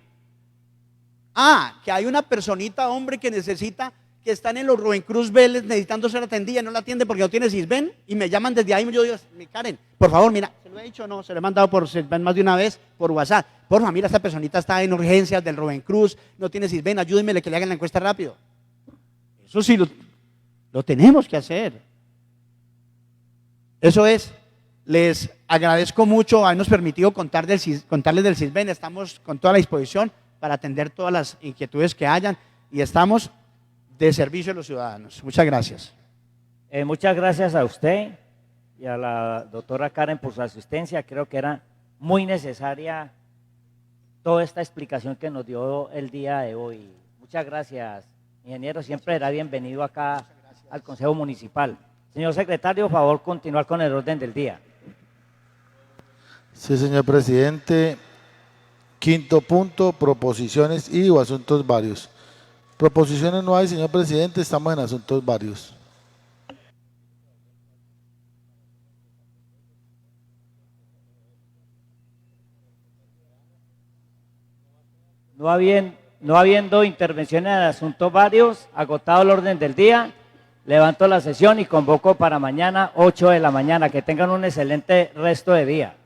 Que hay una personita, hombre, que necesita, que están en los Rubén Cruz Vélez necesitando ser atendida, no la atiende porque no tiene CISBEN, y me llaman desde ahí, yo digo, Karen, por favor, mira, se lo he dicho, no, se lo he mandado por CISBEN más de una vez, por WhatsApp, porfa, mira, esta personita está en urgencias del Rubén Cruz, no tiene CISBEN, ayúdenme que le hagan la encuesta rápido. Eso sí lo tenemos que hacer. Eso es. Les agradezco mucho habernos permitido contarles del CISBEN, estamos con toda la disposición para atender todas las inquietudes que hayan y estamos de servicio a los ciudadanos. Muchas gracias. Muchas gracias a usted y a la doctora Karen por su asistencia. Creo que era muy necesaria toda esta explicación que nos dio el día de hoy. Muchas gracias, ingeniero. Siempre será bienvenido acá al Consejo Municipal. Señor secretario, por favor, continuar con el orden del día. Sí, señor presidente. 5º punto, proposiciones y o asuntos varios. Proposiciones no hay, señor presidente, estamos en asuntos varios. No habiendo intervenciones en asuntos varios, agotado el orden del día, levanto la sesión y convoco para mañana 8 de la mañana. Que tengan un excelente resto de día.